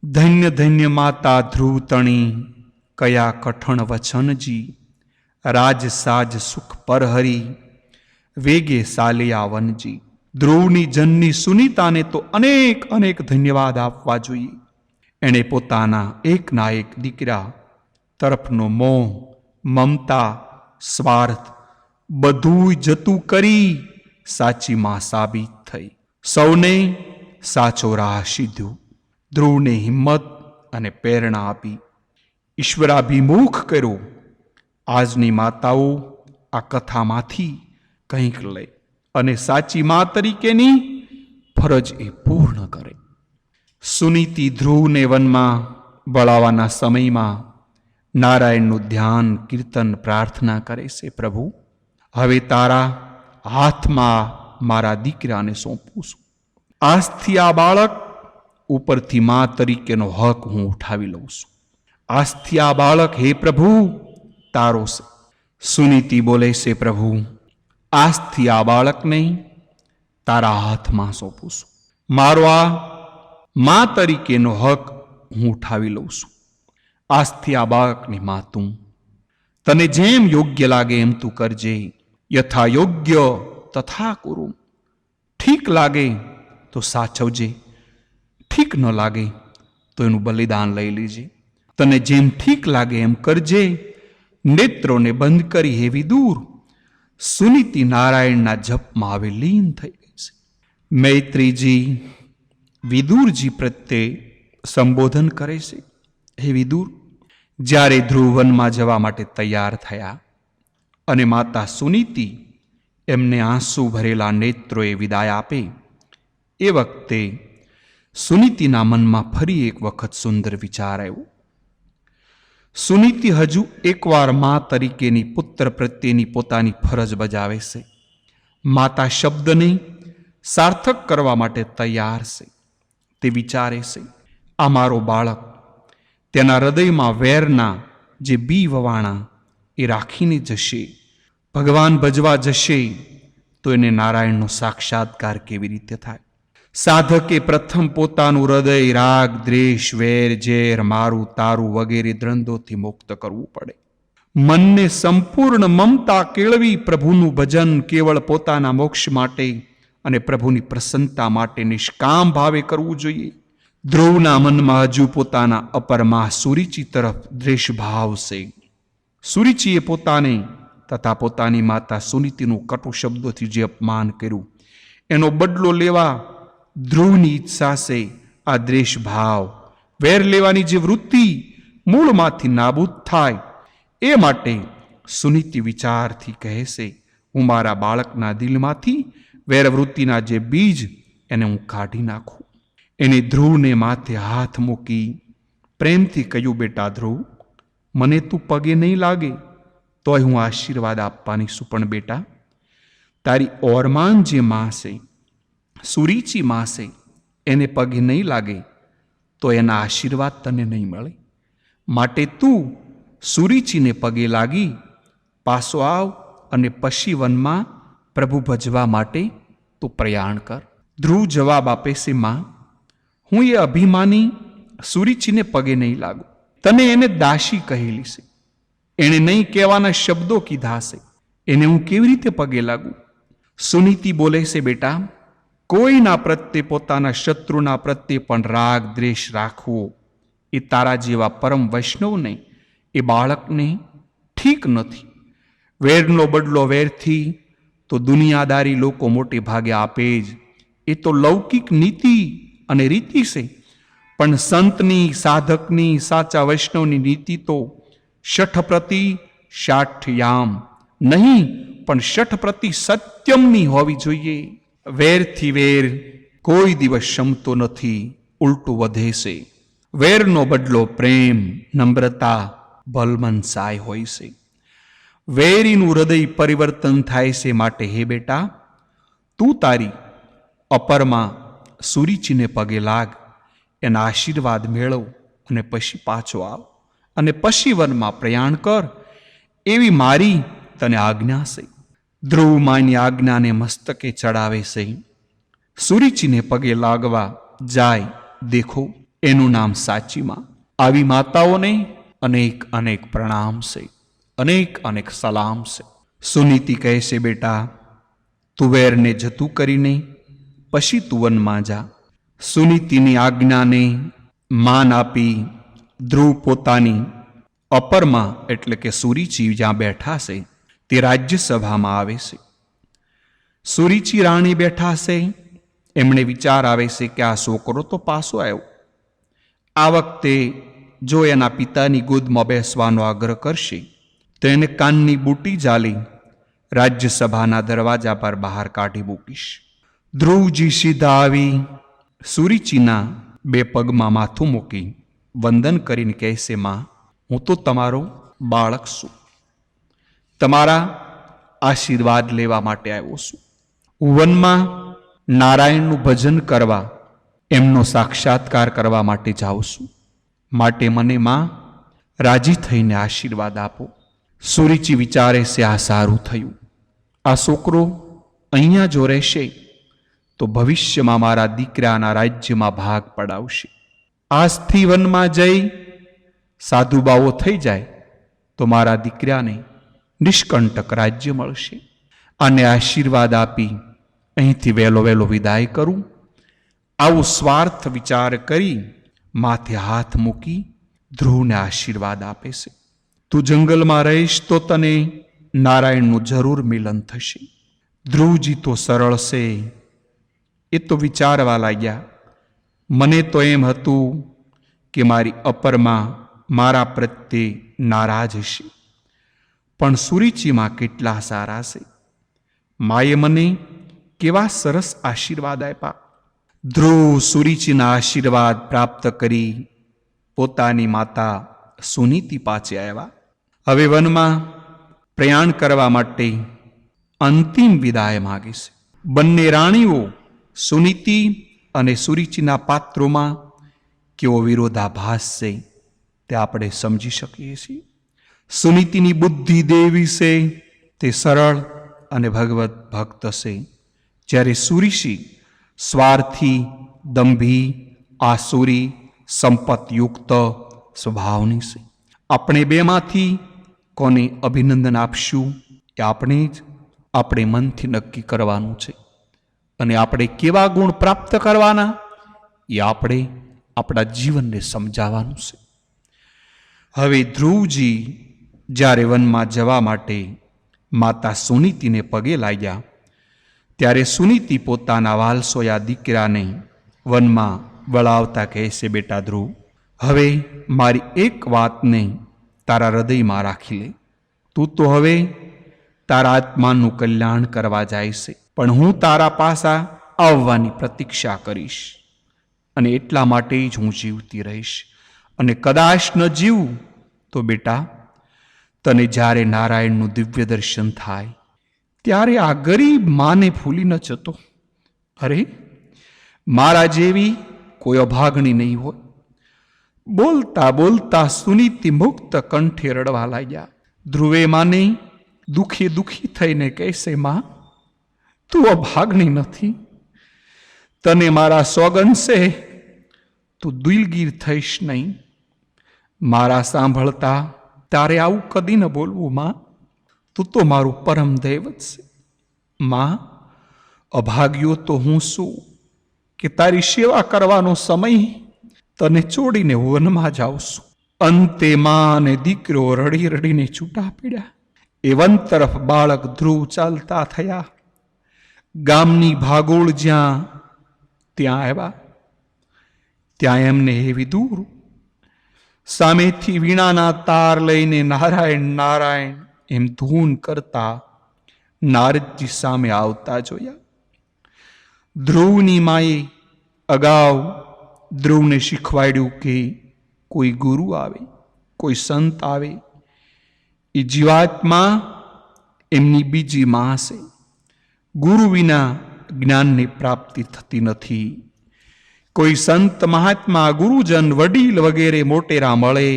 ધન્ય ધન્ય માતા ધ્રુવતણી કયા કઠણ વચનજી, રાજ સાજ સુખ પરહરી વેગે સાલિયા વનજી. ધ્રુવની જનની સુનીતાને તો અનેક અનેક ધન્યવાદ આપવા જોઈએ. એણે પોતાના એકના એક દીકરા તરફનો મોહ, મમતા, સ્વાર્થ બધું જતું કરી સાચી માં સાબિત થઈ. સૌને સાચો રાહ સીધ્યો. ધ્રુવને હિંમત અને પ્રેરણા આપી ઈશ્વરાભિમુખ કર્યો. આજની માતાઓ આ કથામાંથી કંઈક લે અને સાચી મા તરીકેની ફરજ એ પૂર્ણ કરે. સુનીતિ ધ્રુવને વનમાં વળાવવાના સમયમાં નારાયણનું ધ્યાન, કીર્તન, પ્રાર્થના કરે છે. પ્રભુ, હવે તારા હાથમાં મારા દીકરાને સોંપું છું. આજથી આ બાળક ઉપરથી મા તરીકેનો હક હું ઉઠાવી લઉં છું. આજથી આ બાળક હે પ્રભુ તારો છે. સુનીતિ બોલે છે, પ્રભુ, આજથી આ બાળકને તારા હાથમાં સોંપું છું. મારો આ મા તરીકેનો હક હું ઉઠાવી લઉં છું. આજથી આ બાળકની મા તું. તને જેમ યોગ્ય લાગે એમ તું કરજે. યથા યોગ્ય તથા કુરુ. ઠીક લાગે તો સાચવજે, ઠીક ન લાગે તો એનું બલિદાન લઈ લેજે. તને જેમ ઠીક લાગે એમ કરજે. નેત્રોને બંધ કરી હે વિદુર સુનીતિ નારાયણના જપમાં હવે લીન થઈ ગઈ છે. મૈત્રીજી વિદુરજી પ્રત્યે સંબોધન કરે છે. હે વિદુર, જ્યારે ધ્રુવવનમાં જવા માટે તૈયાર થયા અને માતા સુનીતિ એમને આંસુ ભરેલા નેત્રોએ વિદાય આપે, એ વખતે સુનીતિના મનમાં ફરી એક વખત સુંદર વિચાર આવ્યો. સુનીતિ હજુ એકવાર મા તરીકેની પુત્ર પ્રત્યેની પોતાની ફરજ બજાવે છે. માતા શબ્દને સાર્થક કરવા માટે તૈયાર છે. તે વિચારે છે, આ મારો બાળક તેના હૃદયમાં વેરના જે બી વવાણા એ રાખીને જશે, ભગવાન ભજવા જશે, તો એને નારાયણનો સાક્ષાત્કાર કેવી રીતે થાય? સાધકે પ્રથમ પોતાનું હૃદય રાગ, દ્વેષ, વેર, ઝેર, મારું, તારું વગેરે દ્રંદોથી મુક્ત કરવું પડે. મનને સંપૂર્ણ મમતા કેળવી પ્રભુનું ભજન કેવળ પોતાના મોક્ષ માટે અને પ્રભુની પ્રસન્નતા માટે નિષ્કામ ભાવે કરવું જોઈએ. ધ્રુવના મનમાં હજુ પોતાના અપરમાં સુરુચિ તરફ દ્વેષ ભાવ છે. સુરુચિએ પોતાને તથા પોતાની માતા સુનીતિનું કટુ શબ્દોથી જે અપમાન કર્યું, એનો બદલો લેવા ધ્રુવની ઈચ્છા છે. આ દ્વેષ ભાવ, વેર લેવાની જે વૃત્તિ મૂળમાંથી નાબૂદ થાય, એ માટે સુનીતિ વિચારથી કહે છે, હું મારા બાળકના દિલમાંથી વેરવૃત્તિના જે બીજ એને હું કાઢી નાખું. એને ધ્રુવને માથે હાથ મૂકી પ્રેમથી કહ્યું, બેટા ધ્રુવ, મને તું પગે નહીં લાગે તોય હું આશીર્વાદ આપવાની છું, પણ બેટા તારી ઓરમાન જે માં છે, સુરીચી માં છે, એને પગે નહીં લાગે તો એના આશીર્વાદ તને નહીં મળે. માટે તું સુરીચીને પગે લાગી પાછો આવ અને પછી વનમાં પ્રભુ ભજવા માટે તું પ્રયાણ કર. ધ્રુવ જવાબ આપે છે, માં, હું એ અભિમાની સુરીચીને પગે નહીં લાગુ. તને એને દાસી કહેલી છે, એણે નહીં કહેવાના શબ્દો કીધા છે, એને હું કેવી રીતે પગે લાગુ? સુનીતિ બોલે છે, બેટા, કોઈના પ્રત્યે પોતાના શત્રુના પ્રત્યે પણ રાગ દ્વેષ રાખવો એ તારા જેવા પરમ વૈષ્ણવને, એ બાળકને ઠીક નથી. વેરનો બદલો વેરથી તો દુનિયાદારી લોકો મોટે ભાગે આપે જ, એ તો લૌકિક નીતિ અને રીતિ છે. પણ સંતની, સાધકની, સાચા વૈષ્ણવની નીતિ તો શઠ પ્રતિ શાઠ્યામ નહીં, પણ શઠ પ્રતિ સત્યમની હોવી જોઈએ. વેરથી વેર કોઈ દિવસ શમતો નથી, ઉલટું વધે છે. વેરનો બદલો પ્રેમ, નમ્રતા, ભલમનસાય હોય છે. વેરીનું હૃદય પરિવર્તન થાય છે. માટે હે બેટા, તું તારી અપરમાં સુરીચીને પગે લાગ, એના આશીર્વાદ મેળવ અને પછી પાછો આવ અને પછી વનમાં પ્રયાણ કર, એવી મારી તને આજ્ઞા છે. ધ્રુવ માની આજ્ઞાને મસ્તકે ચડાવે છે. સુરીચીને પગે લાગવા જાય, દેખો એનું નામ સાચી માં. આવી માતાઓને અનેક અનેક પ્રણામ છે, અનેક અનેક સલામ છે. સુનીતિ કહે છે, બેટા, તું વેરને જતું કરીને પછી તું વનમાં જા. સુનીતિની આજ્ઞાને માન આપી ધ્રુવ પોતાની અપરમાં એટલે કે સુરીચી જ્યાં બેઠા છે તે રાજ્યસભામાં આવે છે. સુરીચી રાણી બેઠા છે. એમણે વિચાર આવે છે કે આ છોકરો તો પાછો આવ્યો, આ વખતે જો એના પિતાની ગોદમાં બેસવાનો આગ્રહ કરશે તો એને કાનની બુટી ઝાલી રાજ્યસભાના દરવાજા પર બહાર કાઢી મૂકીશ. ધ્રુવજી સીધા આવી સુરીચીના બે પગમાં માથું મૂકી વંદન કરીને કહેશે, માં, હું તો તમારો બાળક છું, તમારા આશીર્વાદ લેવા માટે આવ્યો છું. હું વનમાં નારાયણનું ભજન કરવા, એમનો સાક્ષાત્કાર કરવા માટે જાઉં છું. માટે મને માં રાજી થઈને આશીર્વાદ આપો. સુરીચી વિચારે છે, આ સારું થયું. આ છોકરો અહીંયા જો રહેશે તો ભવિષ્યમાં મારા દીકરાના રાજ્યમાં ભાગ પડાવશે. આજથી વનમાં જઈ સાધુબાઓ થઈ જાય તો મારા દીકરાને નિષ્કંટક રાજ્ય મળશે. અને આશીર્વાદ આપી અહીંથી વહેલો વિદાય કરું. આવો સ્વાર્થ વિચાર કરી માથે હાથ મૂકી ધ્રુવને આશીર્વાદ આપે છે. તું જંગલમાં રહીશ તો તને નારાયણનું જરૂર મિલન થશે. ધ્રુવજી તો સરળ છે, એ તો વિચારવા લાગ્યા. મને તો એમ હતું કે મારી અપરમાં મારા પ્રત્યે નારાજ હશે, પણ સુરુચિમાં કેટલા સારા છે. માએ મને કેવા સરસ આશીર્વાદ આપ્યા. ધ્રુવ સુરુચિના આશીર્વાદ પ્રાપ્ત કરી પોતાની માતા સુનીતિ પાસે આવ્યા. હવે વનમાં પ્રયાણ કરવા માટે અંતિમ વિદાય માગે છે. બંને રાણીઓ સુનીતિ અને સુરુચિના પાત્રોમાં કેવો વિરોધાભાસ છે તે આપણે સમજી શકીએ છીએ. સુનીતિની બુદ્ધિ દેવી છે, તે સરળ અને ભગવત ભક્ત છે, જ્યારે સુરુચિ સ્વાર્થી, દંભી, આસુરી, સંપતયુક્ત સ્વભાવની છે. આપણે બેમાંથી કોને અભિનંદન આપશું એ આપણે મનથી નક્કી કરવાનું છે. અને આપણે કેવા ગુણ પ્રાપ્ત કરવાના એ આપણે આપણા જીવનને સમજાવવાનું છે. હવે ધ્રુવજી જ્યારે વનમાં જવા માટે માતા સુનીતિને પગે લાગ્યા, ત્યારે સુનીતિ પોતાના વાલસોયા દીકરાને વનમાં વળાવતા કહે છે, બેટા ધ્રુવ, હવે મારી એક વાતને તારા હૃદયમાં રાખી લે. તું તો હવે તારા આત્માનું કલ્યાણ કરવા જાય છે, પણ હું તારા પાસા આવવાની પ્રતીક્ષા કરીશ, અને એટલા માટે જ હું જીવતી રહીશ. અને કદાચ ન જીવું તો બેટા, તને જ્યારે નારાયણનું દિવ્ય દર્શન થાય ત્યારે આ ગરીબ માને ભૂલી ન જતો. અરે, મારા જેવી કોઈ અભાગણી નહીં હોય. બોલતા બોલતા સુનીતિ મુક્ત કંઠે રડવા લાગ્યા. ધ્રુવે માને દુખી થઈને કહેશે, માં, તું અભાગણી નથી. તને મારા સોગંદ છે, તું દિલગીર થઈશ નહીં. મારા સાંભળતા તારે આવું કદી ન બોલવું માં. તું તો મારું પરમ દૈવત છે. માં, અભાગ્યો તો હું શું કે તારી સેવા કરવાનો સમય તને છોડીને વનમાં જાઉં છું. અંતે માં અને દીકરો રડી રડીને છૂટા પડ્યા. એ વન તરફ બાળક ધ્રુવ ચાલતા થયા. ગામની ભાગોળ જ્યાં ત્યાં આવ્યા, ત્યાં એમને એવી દૂર સામેથી વીણાના તાર લઈને નારાયણ નારાયણ એમ ધૂન કરતા નારદજી સામે આવતા જોયા. ધ્રુવની માએ અગાઉ ધ્રુવને શીખવાડ્યું કે કોઈ ગુરુ આવે, કોઈ સંત આવે, એ જીવાત્મા એમની બીજી માં છે. ગુરુ વિના જ્ઞાનની પ્રાપ્તિ થતી નથી. કોઈ સંત મહાત્મા, ગુરુજન, વડીલ વગેરે મોટેરા મળે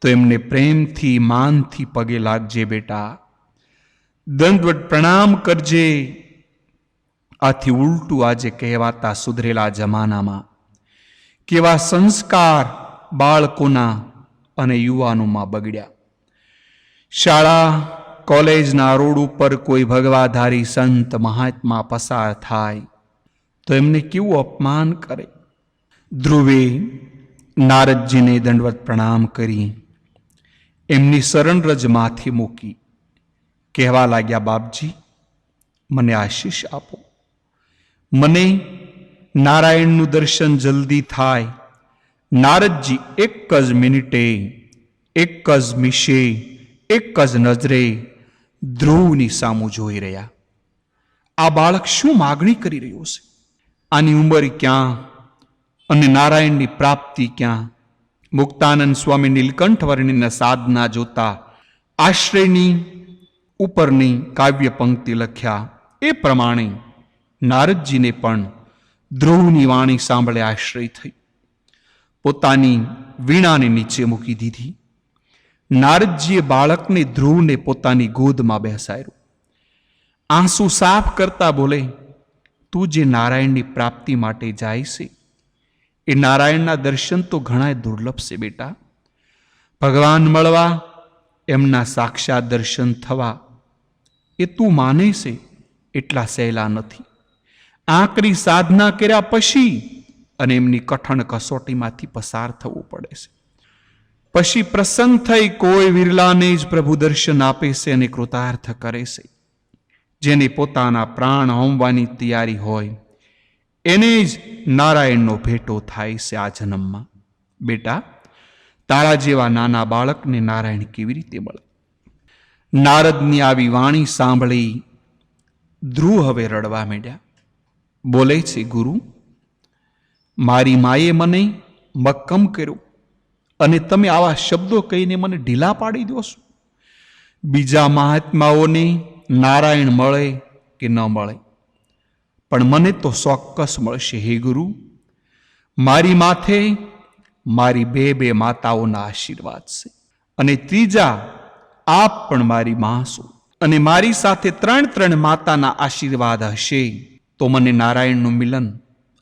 તો એમને પ્રેમથી, માનથી પગે લાગજે બેટા, દંડવત પ્રણામ કરજે. આથી ઉલટું આજે કહેવાતા સુધરેલા જમાનામાં કેવા સંસ્કાર બાળકોના અને યુવાનોમાં બગડ્યા. શાળા કોલેજના રોડ ઉપર કોઈ ભગવાધારી સંત મહાત્મા પસાર થાય તો એમને કેવું અપમાન કરે. ધ્રુવે નારદજીને દંડવત પ્રણામ કરી એમની શરણરજ માથે મૂકી કહેવા લાગ્યા, બાપજી, મને આશીષ આપો. મને નારાયણનું દર્શન જલ્દી થાય. નારદજી એક જ મિનિટે, એક જ મિશે, એક જ નજરે ધ્રુવની સામું જોઈ રહ્યા. આ બાળક શું માગણી કરી રહ્યો છે? આની ઉંમર ક્યાં અને નારાયણની પ્રાપ્તિ ક્યાં? મુક્તાનંદ સ્વામી નીલકંઠ વર્ણિની સાધના જોતા આશ્રયની ઉપરની કાવ્ય પંક્તિ લખ્યા એ પ્રમાણે નારદજીને પણ ધ્રુવની વાણી સાંભળે આશ્રય થઈ. પોતાની વીણાને નીચે મૂકી દીધી. નારદજીએ બાળકને ધ્રુવને પોતાની ગોદમાં બેસાડ્યું. આંસુ સાફ કરતા બોલે, તું જે નારાયણની પ્રાપ્તિ માટે જાય છે એ નારાયણના દર્શન તો ઘણા દુર્લભ છે બેટા. ભગવાન મળવા એમના સાક્ષાત દર્શન થવા એ તું માને છે એટલા સહેલા નથી. આકરી સાધના કર્યા પછી અને એમની કઠણ કસોટીમાંથી પસાર થવું પડે છે. પછી પ્રસન્ન થઈ કોઈ વિરલાને જ પ્રભુ દર્શન આપે છે અને કૃતાર્થ કરે છે. જેને પોતાના પ્રાણ હોમવાની તૈયારી હોય એને જ નારાયણનો ભેટો થાય છે આ જન્મમાં. બેટા, તારા જેવા નાના બાળકને નારાયણ કેવી રીતે મળે? નારદની આવી વાણી સાંભળી ધ્રુવ હવે રડવા માંડ્યા. બોલે છે, ગુરુ, મારી માએ મને મક્કમ કર્યો અને તમે આવા શબ્દો કહીને મને ઢીલા પાડી દો છો. બીજા મહાત્માઓને નારાયણ મળે કે ન મળે, પણ મને તો ચોક્કસ મળશે. હે ગુરુ, મારી માથે મારી બે માતાઓના આશીર્વાદ છે અને ત્રીજા આપ પણ મારી માં છો અને મારી સાથે 3 માતાના આશીર્વાદ હશે તો મને નારાયણનું મિલન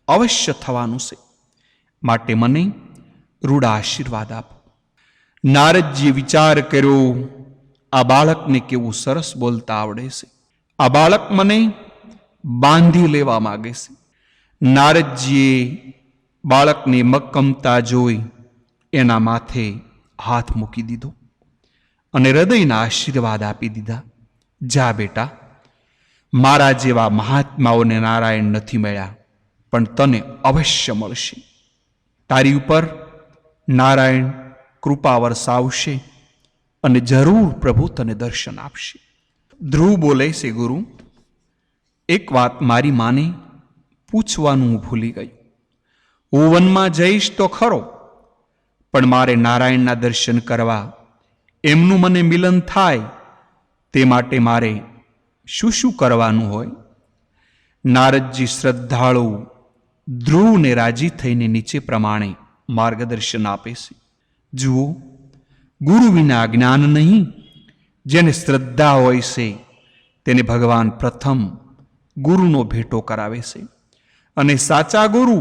અવશ્ય થવાનું છે. માટે મને રૂડા આશીર્વાદ આપો. નારદજીએ વિચાર કર્યો, આ બાળકને કેવું સરસ બોલતા આવડે છે. આ બાળક મને બાંધી લેવા માગે છે. નારદજીએ બાળકની મક્કમતા જોઈ એના માથે હાથ મૂકી દીધો અને હૃદયના આશીર્વાદ આપી દીધા. જા બેટા, મારા જેવા મહાત્માઓને નારાયણ નથી મળ્યા, પણ તને અવશ્ય મળશે. તારી ઉપર નારાયણ કૃપા વરસાવશે અને જરૂર પ્રભુ તને દર્શન આપશે. ધ્રુવ બોલે છે, ગુરુ, એક વાત મારી માને પૂછવાનું હું ભૂલી ગઈ. હું વનમાં જઈશ તો ખરો, પણ મારે નારાયણના દર્શન કરવા, એમનું મને મિલન થાય તે માટે મારે શું કરવાનું હોય? નારદજી શ્રદ્ધાળુ ધ્રુવને રાજી થઈને નીચે પ્રમાણે માર્ગદર્શન આપે છે. જુઓ, ગુરુ વિના જ્ઞાન નહીં. જેને શ્રદ્ધા હોય છે તેને ભગવાન પ્રથમ ગુરુનો ભેટો કરાવે છે અને સાચા ગુરુ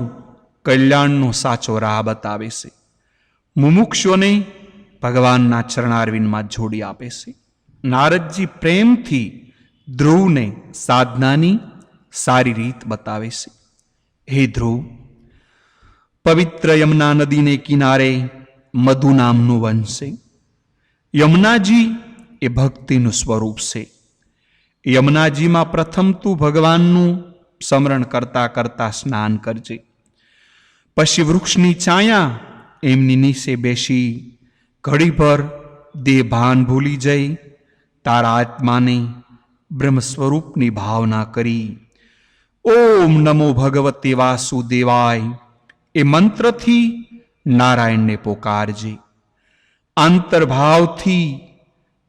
કલ્યાણનો સાચો રાહ બતાવે છે. મુમુક્ષોને ભગવાનના ચરણારવિંદમાં જોડી આપે છે. નારદજી પ્રેમથી ધ્રુવને સાધનાની સારી રીત બતાવે છે. હે ધ્રુવ, પવિત્ર યમુના નદીને કિનારે મધુ નામનું વન છે. યમુનાજી એ ભક્તિનું સ્વરૂપ છે. યમુનાજીમાં પ્રથમ તું ભગવાનનું સ્મરણ કરતા કરતા સ્નાન કરજે. પછી વૃક્ષની છાયા એમની નીચે બેસી ઘડીભર દેહ ભાન ભૂલી જઈ તારા આત્માને બ્રહ્મ સ્વરૂપની ભાવના કરી ઓમ નમો ભગવતે વાસુદેવાય એ મંત્રથી નારાયણને પોકારજે. આંતરભાવથી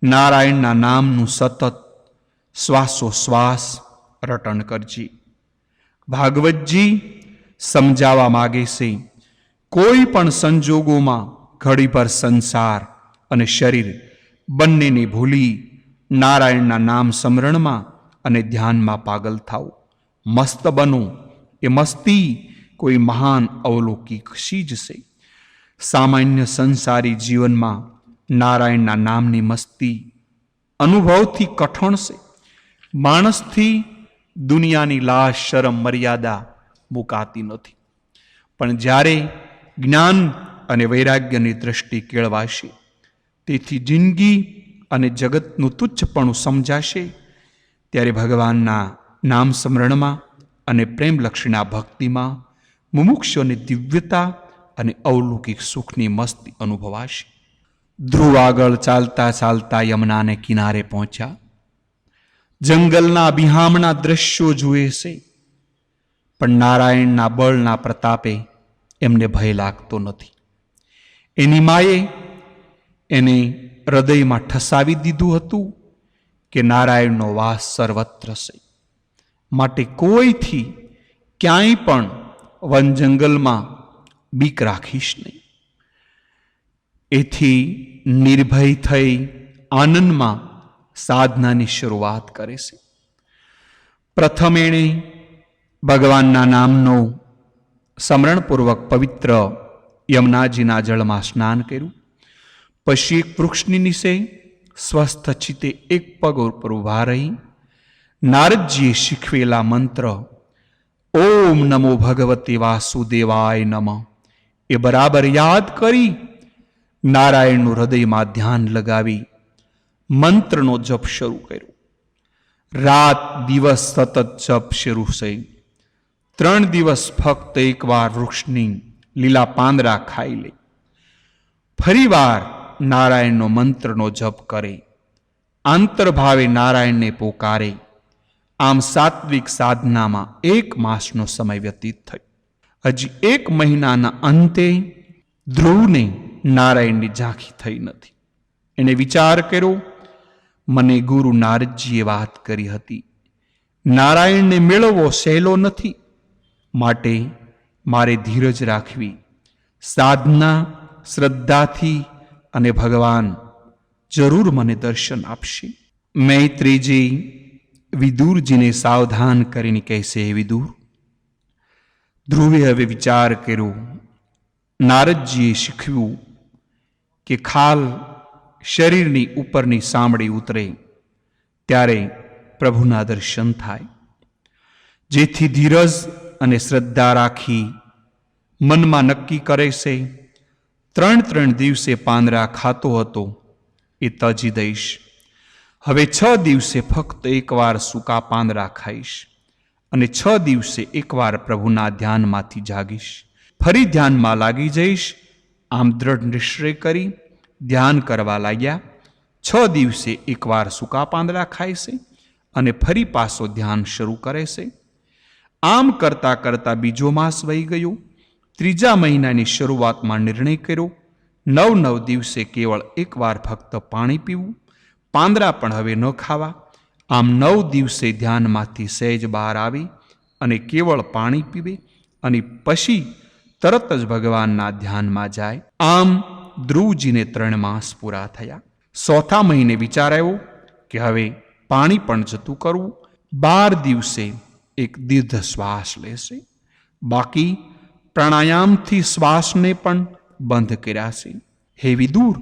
નારાયણના નામનું સતત શ્વાસોશ્વાસ રટણ કરજે. ભાગવતજી સમજાવવા માગે છે, કોઈ પણ સંજોગોમાં ઘડીભર સંસાર અને શરીર બંનેને ભૂલી નારાયણના નામ સ્મરણમાં અને ધ્યાનમાં પાગલ થાવ. મસ્ત બનો. એ મસ્તી કોઈ મહાન અવલૌકિક ચીજ છે. સામાન્ય સંસારી જીવનમાં નારાયણના નામની મસ્તી અનુભવથી કઠણ છે. માણસથી દુનિયાની લાશ શરમ મર્યાદા મુકાતી નથી. પણ જ્યારે જ્ઞાન અને વૈરાગ્યની દ્રષ્ટિ કેળવાશે, તેથી જિંદગી અને જગતનું તુચ્છપણું સમજાશે, ત્યારે ભગવાનના નામ સ્મરણમાં અને પ્રેમલક્ષીના ભક્તિમાં મુમુક્ષોની દિવ્યતા અને અવલૌકિક સુખની મસ્તી અનુભવાશે. ધ્રુવ આગળ ચાલતા ચાલતા યમુનાને કિનારે પહોંચ્યા. જંગલના બિહામણા દ્રશ્યો જુએ છે, પણ નારાયણના બળના પ્રતાપે એમને ભય લાગતો નથી. એની માએ એને હૃદયમાં ઠસાવી દીધું હતું કે નારાયણનો વાસ સર્વત્ર છે. માટે કોઈથી ક્યાંય પણ વન જંગલમાં બીક રાખીશ નહીં. એથી નિર્ભય થઈ આનંદમાં સાધનાની શરૂઆત કરે છે. પ્રથમ એણે ભગવાનના નામનો સ્મરણપૂર્વક પવિત્ર યમુનાજીના જળમાં સ્નાન કર્યું. પછી એક વૃક્ષની નીચે સ્વસ્થ ચિત્તે એક પગ ઉપર ઊભા રહી નારદજીએ શીખવેલા મંત્ર ઓમ નમો ભગવતે વાસુદેવાય નમઃ એ બરાબર યાદ કરી નારાયણનું હૃદયમાં ધ્યાન લગાવી મંત્રનો જપ શરૂ કર્યો. રાત દિવસ સતત જપ શરૂ થઈ. 3 દિવસ ફક્ત એકવાર વૃક્ષની લીલા પાંદડા ખાઈ લે. ફરીવાર નારાયણનો મંત્રનો જપ કરે. આંતરભાવે નારાયણને પોકારે. આમ સાત્વિક સાધનામાં 1 માસનો સમય વ્યતીત થયો. હજી 1 મહિનાના અંતે ધ્રુવને નારાયણની ઝાંખી થઈ નથી. એણે વિચાર કર્યો, મને ગુરુ નારદજીએ વાત કરી હતી, નારાયણને મેળવવો સહેલો નથી, માટે મારે ધીરજ રાખવી, સાધના શ્રદ્ધાથી, અને ભગવાન જરૂર મને દર્શન આપશે. મૈત્રીજી વિદુરજીને સાવધાન કરીને કહેશે, હે વિદુર, ધ્રુવે હવે વિચાર કર્યો. નારદજીએ શીખવ્યું કે ખાલ શરીરની ઉપરની સાંભળી ઉતરે ત્યારે પ્રભુના દર્શન થાય. જેથી ધીરજ અને શ્રદ્ધા રાખી મનમાં નક્કી કરે છે, 3 દિવસે પાંદડા ખાતો હતો એ તજી દઈશ. હવે 6 દિવસે ફક્ત એકવાર સૂકા પાંદડા ખાઈશ અને 6 દિવસે એકવાર પ્રભુના ધ્યાનમાંથી જાગીશ. ફરી ધ્યાનમાં લાગી જઈશ. આમ દ્રઢ નિશ્ચય કરી ધ્યાન કરવા લાગ્યા. 6 દિવસે એકવાર સૂકા પાંદડા ખાય છે અને ફરી પાછો ધ્યાન શરૂ કરે છે. આમ કરતા કરતા બીજો માસ વહી ગયો. 3જા મહિનાની શરૂઆતમાં નિર્ણય કર્યો, 9 દિવસે કેવળ એકવાર ફક્ત પાણી પીવું, પાંદડા પણ હવે ન ખાવા. આમ 9 દિવસે ધ્યાનમાંથી સહેજ બહાર આવી અને કેવળ પાણી પીવે અને પછી તરત જ ભગવાનના ધ્યાનમાં જાય. આમ ધ્રુવજીને 3 માસ પૂરા થયા. 4થા મહિને વિચાર આવ્યો કે હવે પાણી પણ જતું કરવું. 12 દિવસે એક દીર્ઘ શ્વાસ લેશે. બાકી પ્રાણાયામથી શ્વાસને પણ બંધ કર્યા છે. હે વિદુર,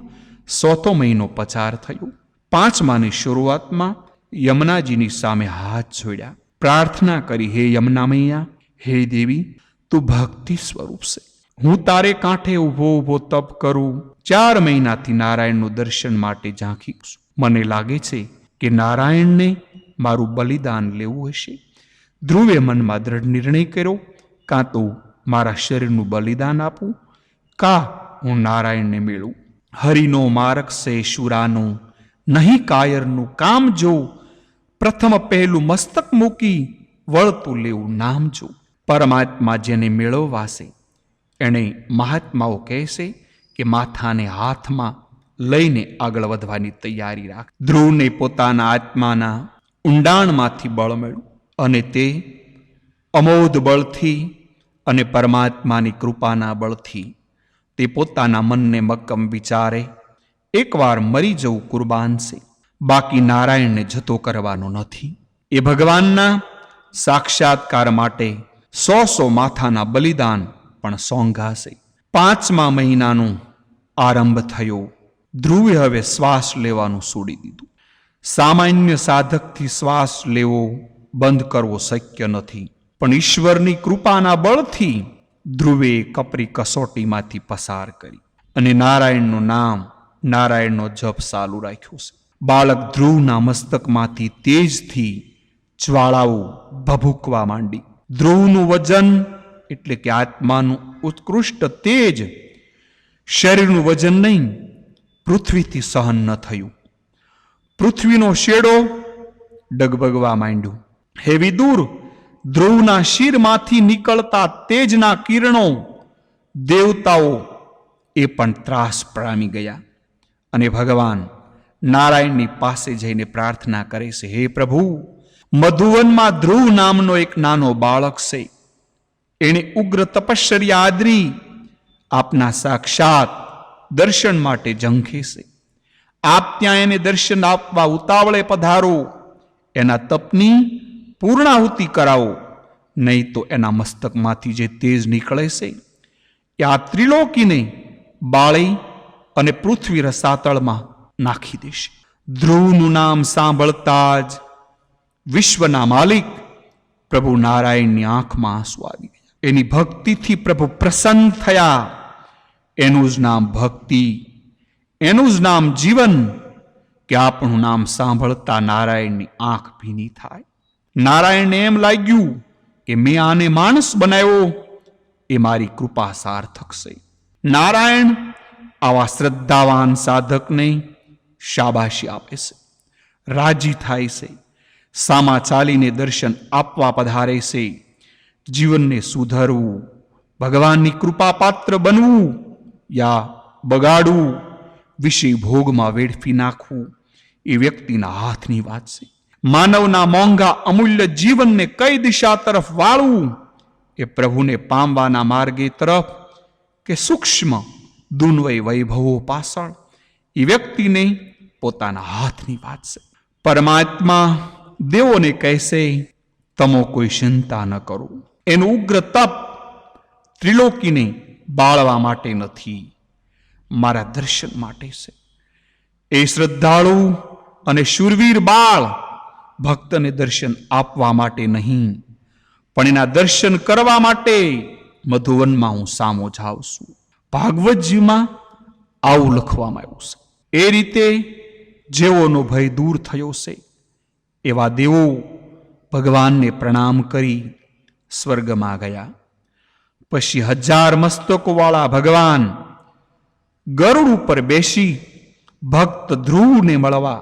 4થો મહિનો પસાર થયો. 5માની શરૂઆતમાં યમુનાજીની સામે હાથ જોડ્યા, પ્રાર્થના કરી, હે યમુના મૈયા, હે દેવી, તું ભક્તિ સ્વરૂપ છે. હું તારે કાંઠે ઊભો ઊભો તપ કરું. 4 મહિનાથી નારાયણનું દર્શન માટે ઝાંખી છું. મને લાગે છે કે નારાયણને મારું બલિદાન લેવું હશે. ધ્રુવે મનમાં દ્રઢ નિર્ણય કર્યો, કાં તો મારા શરીરનું બલિદાન આપું, કાં હું નારાયણને મેળવું. હરિનો માર્ગ છે શુરાનો, નહીં કાયરનું કામ જો. પ્રથમ પહેલું મસ્તક મૂકી વળતું લેવું નામ જો. પરમાત્મા જેને મેળવવાશે એણે મહાત્માઓ કહેશે કે માથાને હાથમાં લઈને આગળ વધવાની તૈયારી રાખ. ધ્રુવને પોતાના આત્માના ઊંડાણમાંથી બળ મળ્યું અને તે અમોધ બળથી અને પરમાત્માની કૃપાના બળથી તે પોતાના મનને મક્કમ વિચારે, એકવાર મરી જવું કુરબાન છે, બાકી નારાયણને જતો કરવાનો નથી. એ ભગવાનના સાક્ષાત્કાર માટે 100 માથાના બલિદાન પણ સોંઘાશે. 5મા મહિનાનો આરંભ થયો. ધ્રુવે હવે શ્વાસ લેવાનું છોડી દીધું. સામાન્ય સાધકથી શ્વાસ લેવો બંધ કરવો શક્ય નથી, પણ ઈશ્વરની કૃપાના બળથી ધ્રુવે કપરી કસોટીમાંથી પસાર કરી અને નારાયણનું નામ, નારાયણનો જપ ચાલુ રાખ્યો છે. બાળક ધ્રુવના મસ્તકમાંથી તેજથી જ્વાળાઓ ભભૂકવા માંડી. ધ્રુવનું વજન એટલે કે આત્માનું ઉત્કૃષ્ટ તેજ શરીરનું વજન નહીં, પૃથ્વીથી સહન ન થયું. પૃથ્વીનો શેડો ડગબગવા માંડ્યો. હે વિદુર, ધ્રુવના શિરમાંથી નીકળતા તેજના કિરણો દેવતાઓ એ પણ ત્રાસ પામી ગયા અને ભગવાન નારાયણની પાસે જઈને પ્રાર્થના કરે છે, હે પ્રભુ, મધુવનમાં ધ્રુવ નામનો એક નાનો બાળક છે. એણે ઉગ્ર તપશ્ચર્યા આદરી આપના સાક્ષાત દર્શન માટે ઝંખે છે. આપ ત્યાં એને દર્શન આપવા ઉતાવળે પધારો. એના તપની પૂર્ણાહુતિ કરાવો, નહીં તો એના મસ્તકમાંથી જે તેજ નીકળે છે એ આ ત્રિલોકીને બાળી અને પૃથ્વી રસાતળમાં નાખી દેશે. ધ્રુવનું નામ સાંભળતા જ વિશ્વના માલિક પ્રભુ નારાયણની આંખમાં આંસુ આવી ગયા. એની ભક્તિથી પ્રભુ પ્રસન્ન થયા. એનું જ નામ ભક્તિ, એનું જ નામ જીવન, કે આપણું નામ સાંભળતા નારાયણની આંખ ભીની થાય. નારાયણને એમ લાગ્યું કે મેં આને માણસ બનાવ્યો એ મારી કૃપા સાર્થક છે. નારાયણ આવા શ્રદ્ધાવાન સાધકને શાબાશી આપે છે, રાજી થાય છે, સામા ચાલીને દર્શન આપવા પધારે છે. જીવનને સુધારવું, ભગવાનની કૃપા પાત્ર બનવું યા બગાડવું, વિષય ભોગમાં વેડફી નાખવું એ વ્યક્તિના હાથની વાત છે. માનવના મોંઘા અમૂલ્ય જીવનને કઈ દિશા તરફ વાળવું એ પ્રભુને પામવાના માર્ગે તરફ કે સૂક્ષ્મ દુન્વય વૈભવો પાછળ એ વ્યક્તિને પોતાના હાથની વાત છે. પરમાત્મા દેવોને કહેશે, તમો કોઈ ચિંતા ન કરો. એનું ઉગ્ર તપ ત્રિલોકીને બાળવા માટે નથી, મારા દર્શન માટે છે. એ શ્રદ્ધાળુ અને શૂરવીર બાળ ભક્તને દર્શન આપવા માટે નહીં, પણ એના દર્શન કરવા માટે મધુવનમાં હું સામો જાઉં છું. ભાગવતજીમાં આવું લખવામાં આવ્યું છે. એ રીતે જેઓનો ભય દૂર થયો છે એવા દેવો ભગવાનને પ્રણામ કરી સ્વર્ગમાં ગયા. પછી 1000 મસ્તકોવાળા ભગવાન ગરુડ ઉપર બેસી ભક્ત ધ્રુવને મળવા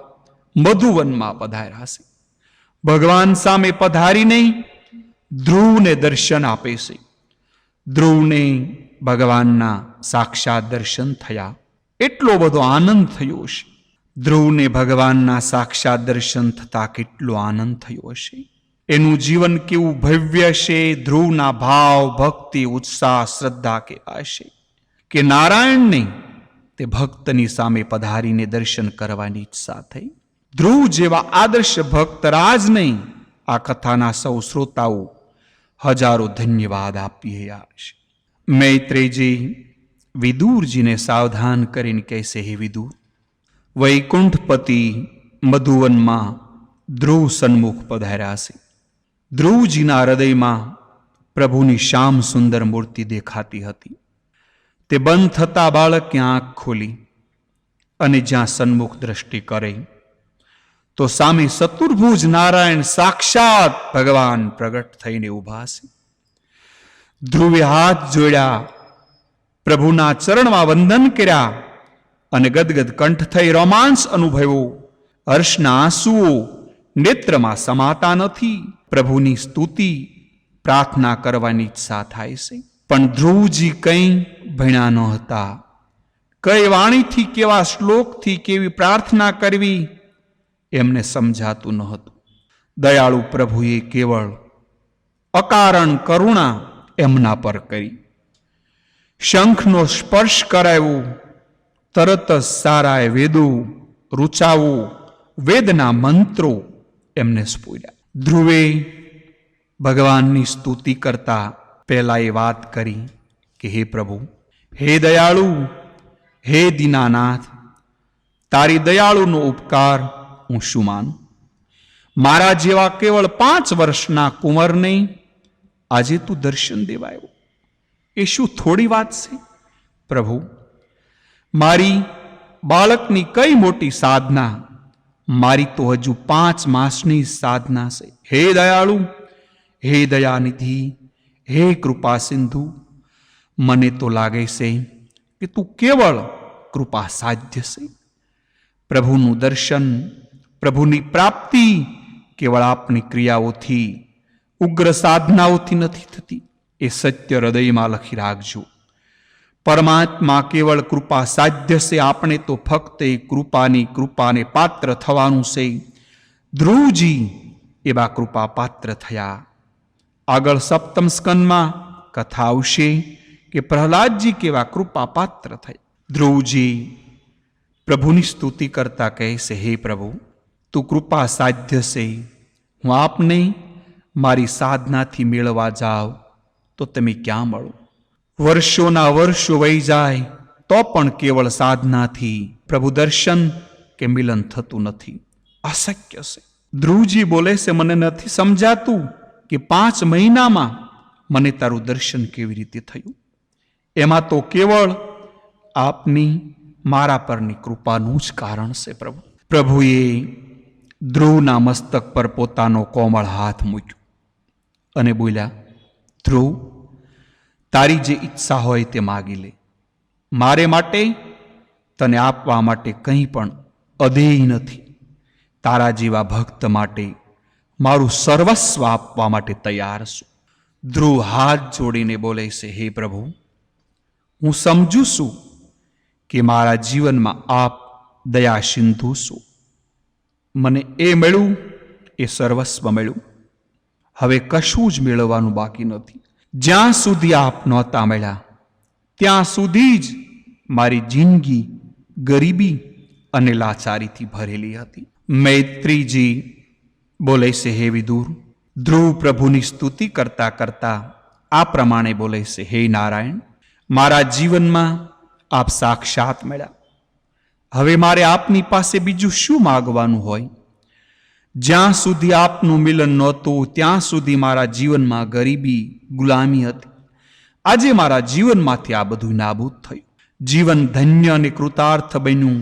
મધુવનમાં પધાર્યા છે. ભગવાન સામે પધારીને ધ્રુવને દર્શન આપે છે. ધ્રુવને ભગવાનના સાક્ષાત દર્શન થયા. એટલો બધો આનંદ થયો હશે. ધ્રુવને ભગવાનના સાક્ષાત દર્શન થતા કેટલો આનંદ થયો હશે. એનું જીવન કેવું ભવ્ય છે. ધ્રુવના ભાવ, ભક્તિ, ઉત્સાહ, શ્રદ્ધા કેવા હશે કે નારાયણને તે ભક્તની સામે પધારીને દર્શન કરવાની ઈચ્છા થઈ. ધ્રુવ જેવા આદર્શ ભક્ત રાજને આ કથાના સૌ શ્રોતાઓ હજારો ધન્યવાદ આપી રહ્યા છે. મૈત્રેયજી વિદુરજીને સાવધાન કરીને કહેશે, હે વિદુર, વૈકુંઠપતિ મધુવનમાં ધ્રુવ સન્મુખ પધાર્યા છે. ધ્રુવજીના હૃદયમાં પ્રભુની શ્યામ સુંદર મૂર્તિ દેખાતી હતી. તે બંધ થતા બાળકે આંખ ખોલી અને જ્યાં સન્મુખ દ્રષ્ટિ કરે તો સામે ચતુર્ભુજ નારાયણ સાક્ષાત ભગવાન પ્રગટ થઈને ઊભા છે. ધ્રુવે હાથ જોડ્યા, પ્રભુના ચરણમાં વંદન કર્યા અને ગદગદ કંઠ થઈ રોમાંસ અનુભવ્યો. હર્ષના આંસુઓ નેત્રમાં સમાતા નથી. પ્રભુની સ્તુતિ પ્રાર્થના કરવાની ઈચ્છા થાય છે, પણ ધ્રુવજી કંઈ ભણ્યા ન હતા. કઈ વાણીથી, કેવા શ્લોકથી કેવી પ્રાર્થના કરવી એમને સમજાતું ન હતું. દયાળુ પ્રભુએ કેવળ અકારણ કરુણા એમના પર કરી. શંખનો સ્પર્શ કરાવ્યો, તરત જ સારાએ વેદો રૂચાવો, વેદના મંત્રો એમને સ્ફુર્યા. ધ્રુવે ભગવાનની સ્તુતિ કરતા પહેલા એ વાત કરી કે હે પ્રભુ, હે દયાળુ, હે દીનાનાથ, તારી દયાળુનો ઉપકાર હું શું માનું? મારા જેવા કેવળ 5 વર્ષના કુંવરને આજે તું દર્શન દેવાયો, એ શું થોડી વાત છે? પ્રભુ, મારી બાળકની કઈ મોટી સાધના, મારી તો હજુ 5 માસની સાધના છે. હે દયાળુ, હે દયાનિધિ, હે કૃપા સિંધુ, મને તો લાગે છે કે તું કેવળ કૃપા સાધ્ય છે. પ્રભુનું દર્શન, પ્રભુની પ્રાપ્તિ કેવળ આપની ક્રિયાઓથી, ઉગ્ર સાધનાઓથી નથી થતી. એ સત્ય હૃદયમાં લખી રાખજો. પરમાત્મા કેવળ કૃપા સાધ્ય છે. આપણે તો ફક્ત એ કૃપાને પાત્ર થવાનું છે. ધ્રુવજી એવા કૃપા પાત્ર થયા. આગળ 7મ સ્કંદમાં કથા આવશે કે પ્રહલાદજી કેવા કૃપા પાત્ર થયા. ધ્રુવજી પ્રભુની સ્તુતિ કરતા કહે છે, હે પ્રભુ, તું કૃપા સાધ્ય છે. હું આપને મારી સાધનાથી મેળવા જાઉં તો તમે ક્યાં મળો? વર્ષોના વર્ષો વહી જાય તો પણ કેવળ સાધનાથી પ્રભુ દર્શન કે મિલન થતું નથી, અશક્ય છે. ધ્રુવજી બોલે છે, મને નથી સમજાતું કે 5 મહિનામાં મને તારું દર્શન કેવી રીતે થયું. એમાં તો કેવળ આપની મારા પરની કૃપાનું જ કારણ છે પ્રભુ. પ્રભુએ ધ્રુવના મસ્તક પર પોતાનો કોમળ હાથ મૂક્યો અને બોલ્યા, ધ્રુવ, તારી જે ઈચ્છા હોય તે માગી લે. મારે માટે તને આપવા માટે કંઈ પણ અધેય નથી. તારા જેવા ભક્ત માટે મારું સર્વસ્વ આપવા માટે તૈયાર છું. ધ્રુવ હાથ જોડીને બોલે છે, હે પ્રભુ, હું સમજુ છું કે મારા જીવનમાં આપ દયા સિંધુ છો. મને એ મળ્યું એ સર્વસ્વ મળ્યું. હવે કશું જ મેળવવાનું બાકી નથી. જ્યાં સુધી આપ નહોતા મળ્યા ત્યાં સુધી જ મારી જિંદગી ગરીબી અને લાચારીથી ભરેલી હતી. મૈત્રીજી બોલે છે, હે વિદુર, ધ્રુવ પ્રભુની સ્તુતિ કરતા કરતા આ પ્રમાણે બોલે છે, હે નારાયણ, મારા જીવનમાં આપ સાક્ષાત મળ્યા. હવે મારે આપની પાસે બીજું શું માગવાનું હોય? જ્યાં સુધી આપનું મિલન નહોતું ત્યાં સુધી મારા જીવનમાં ગરીબી, ગુલામી હતી. આજે મારા જીવનમાંથી આ બધું નાબૂદ થયું. જીવન ધન્ય અને કૃતાર્થ બન્યું.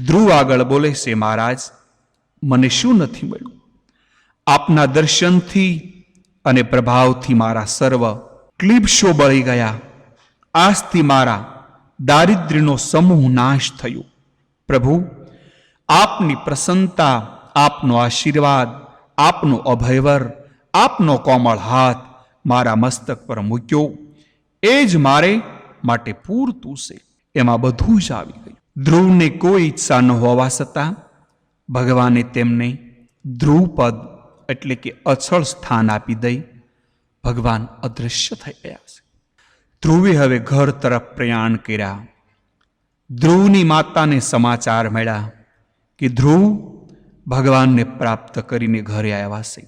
ધ્રુવ આગળ બોલે છે, મહારાજ, મને શું નથી મળ્યું? આપના દર્શનથી અને પ્રભાવથી મારા સર્વ ક્લિપ્સો બળી ગયા. આજથી મારા દારિદ્ર્યનો સમૂહ નાશ થયો. પ્રભુ, આપની પ્રસન્નતા, આપનો આશીર્વાદ, આપનો અભયવર, આપનો કોમળ હાથ મારા મસ્તક પર મૂક્યો, એ જ મારે માટે પૂરતું છે. એમાં બધું જ આવી ગયું. ધ્રુવને કોઈ ઈચ્છા ન હોવા છતાં ભગવાને તેમને ધ્રુવપદ એટલે કે અચળ સ્થાન આપી દઈ ભગવાન અદૃશ્ય થઈ ગયા છે. ધ્રુવે હવે ઘર તરફ પ્રયાણ કર્યા. ધ્રુવની માતાને સમાચાર મળ્યા કે ધ્રુવ ભગવાનને પ્રાપ્ત કરીને ઘરે આવ્યા છે.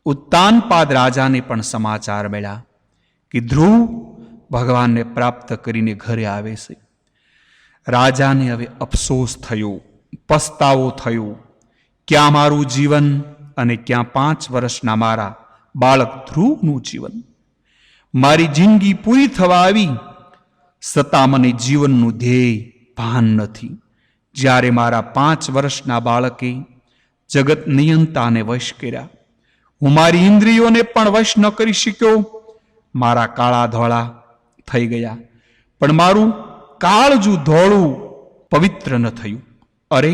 ઉત્તાનપાદ રાજાને પણ સમાચાર મળ્યા કે ધ્રુવ ભગવાનને પ્રાપ્ત કરીને ઘરે આવે છે. રાજાને હવે અફસોસ થયો, પસ્તાવો થયો. ક્યાં મારું જીવન અને ક્યાં 5 વર્ષના મારા બાળક ધ્રુવનું જીવન? મારી જિંદગી પૂરી થવા આવી છતાં મને જીવનનું ધ્યેય ભાન નથી. જ્યારે મારા 5 વર્ષના બાળકે જગત નિયંતાને વશ કર્યા, હું મારી ઇન્દ્રિયોને પણ વશ ન કરી શક્યો. મારા કાળા ધોળા થઈ ગયા, પણ મારું કાળજું ધોળું પવિત્ર ન થયું. અરે,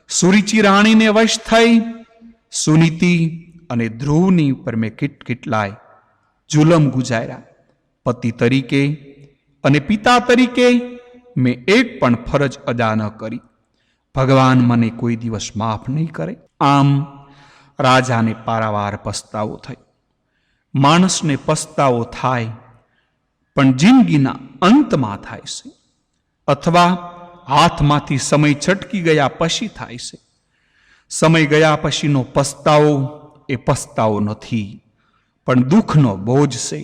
સુરુચિ રાણીને વશ થઈ સુનીતિ અને ધ્રુવની ઉપર મેં કેટલાય જુલમ ગુજાર્યા. પતિ તરીકે અને પિતા તરીકે મેં એક પણ ફરજ અદા ન કરી. ભગવાન મને કોઈ દિવસ માફ નહીં કરે. આમ રાજાને પારાવાર પસ્તાવો થયો. માણસને પસ્તાવો થાય પણ જિંદગીના અંતમાં થાય છે, અથવા હાથમાંથી સમય છટકી ગયા પછી થાય છે. સમય ગયા પછીનો પસ્તાવો એ પસ્તાવો નથી, પણ દુઃખનો બોજ છે.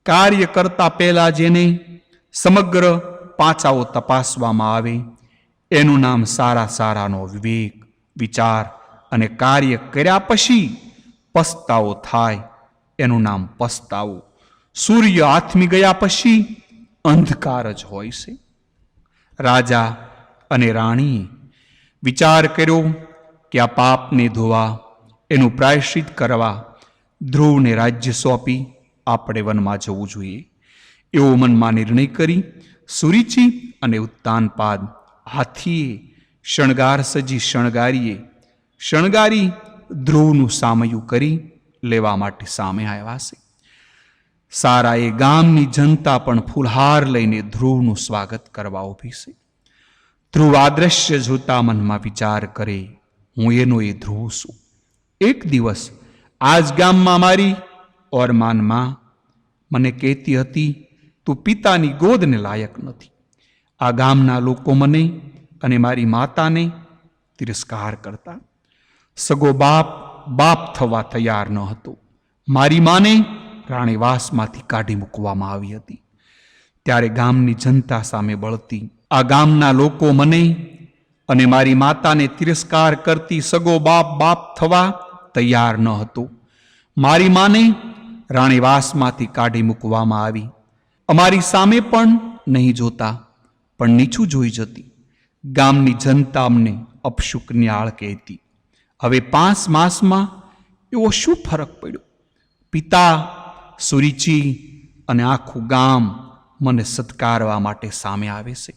કાર્ય કરતા પહેલા જેને સમગ્ર પાચાઓ તપાસવામાં આવે એનું નામ સારાનો વિવેક, વિચાર અને કાર્ય કર્યા પછી પસ્તાવો થાય એનું નામ પસ્તાવો. સૂર્ય આથમી ગયા પછી અંધકાર જ હોય છે. રાજા અને રાણીએ વિચાર કર્યો કે આ પાપને ધોવા, એનું પ્રાયશ્ચિત કરવા ધ્રુવને રાજ્ય સોંપી આપણે વનમાં જવું જોઈએ. એવો મનમાં નિર્ણય કરી સુરુચિ અને ઉત્તાનપાદ હાથીએ શણગાર સજી શણગારી ધ્રુવનું સામયું કરી લેવા માટે સામે આવ્યા છે. સારા એ ગામની જનતા પણ ફૂલહાર લઈને ધ્રુવનું સ્વાગત કરવા ઊભી છે. ધ્રુવ આદ્રશ્ય જોતા મનમાં વિચાર કરે, હું એનો એ ધ્રુવ છું. એક દિવસ આજ ગામમાં મારી ઓરમાન માં મને કહેતી હતી, તું પિતાની ગોદને લાયક નથી. આ ગામના લોકો મને અને મારી માતાને તિરસ્કાર કરતા. સગો બાપ થવા તૈયાર ન હતો. મારી માને રાણીવાસમાંથી કાઢી મૂકવામાં આવી હતી. ત્યારે ગામની જનતા સામે બળતી આ ગામના લોકો મને અને મારી માતાને તિરસ્કાર કરતી સગો બાપ થવા તૈયાર ન હતો. મારી માને રાણીવાસમાંથી કાઢી મૂકવામાં આવી. અમારી સામે પણ નહીં જોતા, પણ નીચું જોઈ જતી. ગામની જનતા અમને અપશુકની આળ કહેતી. હવે 5 માસમાં એવો શું ફરક પડ્યો? પિતા, સુરીચી અને આખું ગામ મને સત્કારવા માટે સામે આવે છે.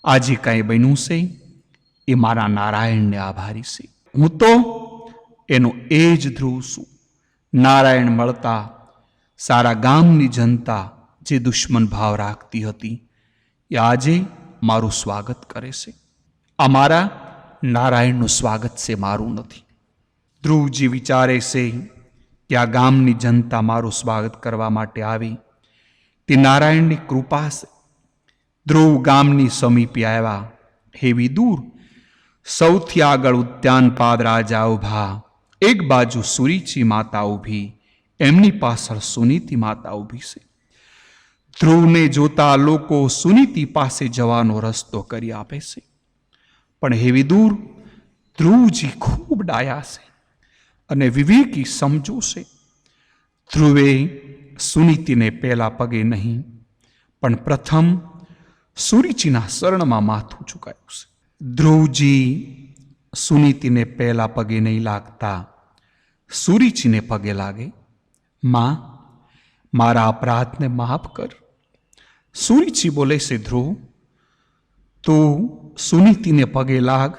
આજે કાંઈ બન્યું છે એ મારા નારાયણને આભારી છે. હું તો એનો એ જ ધ્રુવ છું. નારાયણ મળતા સારા ગામની જનતા જે દુશ્મન ભાવ રાખતી હતી એ આજે મારું સ્વાગત કરે છે. આ મારા નારાયણનું સ્વાગત છે, મારું નથી. ધ્રુવજી વિચારે છે કે આ ગામની જનતા મારું સ્વાગત કરવા માટે આવી તે નારાયણની કૃપા છે. ધ્રુવ ગામની સમીપે આવ્યા. હે વિદુર, સૌથી આગળ ઉદ્યાનપાદ રાજા ઉભા, એક બાજુ સુરીચી માતા ઊભી, એમની પાછળ સુનીતિ માતા ઊભી છે. ધ્રુવને જોતા લોકો સુનીતિ પાસે જવાનો રસ્તો કરી આપે છે. પણ હે વિદુર, ધ્રુવજી ખૂબ ડાયા છે અને વિવેકી સમજો છે. ધ્રુવે સુનીતિને પહેલા પગે નહીં, પણ પ્રથમ સુરીચીના શરણમાં માથું ઝુકાયું છે. ધ્રુવજી સુનીતિને પહેલા પગે નહીં લાગતા સુરીચીને પગે લાગે. માં, મારા અપરાધને માફ કર. સુરીચી બોલે છે, ધ્રુવ, તું સુનીતિને પગે લાગ,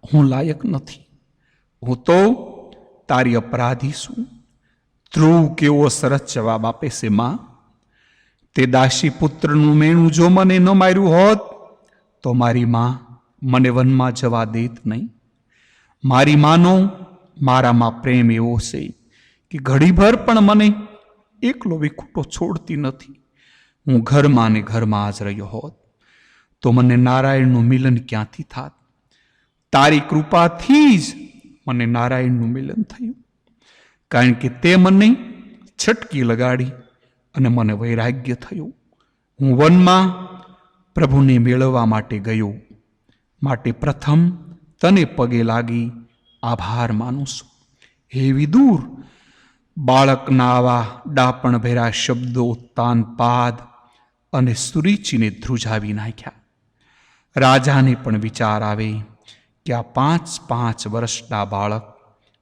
હું લાયક નથી. હું તો તારી અપરાધી છું. ધ્રુવ કેવો સરસ જવાબ આપે છે, માં, તે દાસી પુત્રનું મેણું જો મને ન માર્યું હોત તો મારી માં મને વનમાં જવા દેત નહીં. મારી માનો મારામાં પ્રેમ એવો છે કે ઘડીભર પણ મને એકલો વિખૂટો છોડતી નથી. હું ઘરમાં ને ઘરમાં જ રહ્યો હોત તો મને નારાયણનું મિલન ક્યાંથી થાત? તારી કૃપાથી જ મને નારાયણનું મિલન થયું, કારણ કે તે મને છટકી લગાડી અને મને વૈરાગ્ય થયું. હું વનમાં પ્રભુને મેળવવા માટે ગયો, માટે પ્રથમ તને પગે લાગી આભાર માનું છું. હે વિદુર, બાળકના આવા ડાપણ ભેરા શબ્દો ઉત્તાનપાદ અને સુરીચીને ધ્રુજાવી નાખ્યા. રાજાને પણ વિચાર આવે કે આ 5 વર્ષના બાળક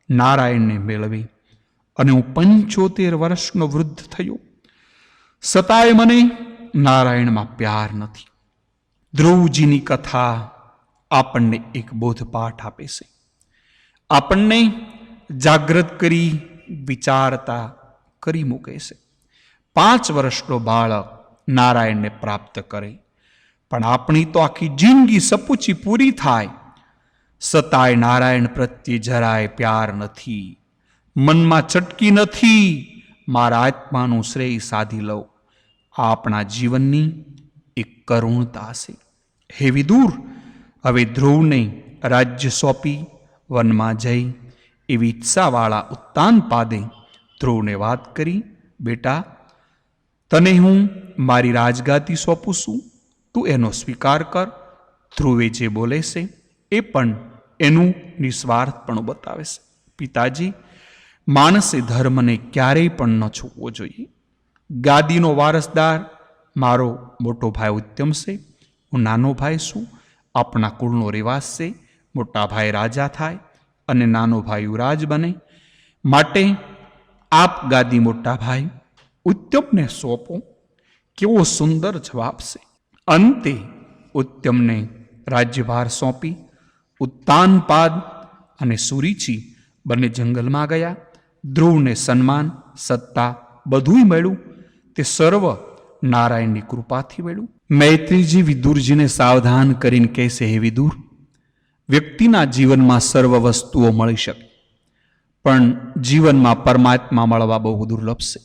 નારાયણને મેળવે અને હું 75 વર્ષનો વૃદ્ધ થયો, છતાંય મને નારાયણમાં પ્યાર નથી. ધ્રુવજીની કથા આપણને એક બોધપાઠ આપે છે. આપણને જાગૃત કરી વિચારતા કરી મૂકે છે. 5 વર્ષનો બાળક નારાયણને પ્રાપ્ત કરે, પણ આપણી તો આખી જિંદગી સપૂચી પૂરી થાય, છતાંય નારાયણ પ્રત્યે જરાય પ્યાર નથી, મનમાં ચટકી નથી. મારા આત્માનું શ્રેય સાધી લઉં, આપણા જીવનની એક કરુણતા છે. હે વિદુર, હવે ધ્રુવને રાજ્ય સોંપી વનમાં જઈ એવી ઈચ્છાવાળા ઉત્તાનપાદે ધ્રુવને વાત કરી, બેટા, તને હું મારી રાજગાદી સોંપું છું, તું એનો સ્વીકાર કર. ધ્રુવે જે બોલે છે એ પણ એનું નિસ્વાર્થપણું બતાવે છે. પિતાજી, માણસે ધર્મને ક્યારેય પણ ન છૂપવો જોઈએ. ગાદીનો વારસદાર મારો મોટો ભાઈ ઉત્તમ છે, હું નાનો ભાઈ છું. આપણા કુળનો રિવાજ છે મોટા ભાઈ રાજા થાય અને નાનો ભાઈ યુવરાજ બને, માટે આપ ગાદી મોટા ભાઈ ઉત્તમને સોંપો. કેવો સુંદર જવાબ છે. અંતે ઉત્તમને રાજ્યભાર સોંપી ઉત્તાનપાદ અને સુરીચી બંને જંગલમાં ગયા. ધ્રુવને સન્માન, સત્તા બધુંય મળ્યું. તે સર્વ નારાયણની કૃપાથી મળ્યું. મૈત્રીજી વિદુરજીને સાવધાન કરીને કહેશે, હે વિદુર, વ્યક્તિના જીવનમાં સર્વ વસ્તુઓ મળી શકે, પણ જીવનમાં પરમાત્મા મળવા બહુ દુર્લભ છે.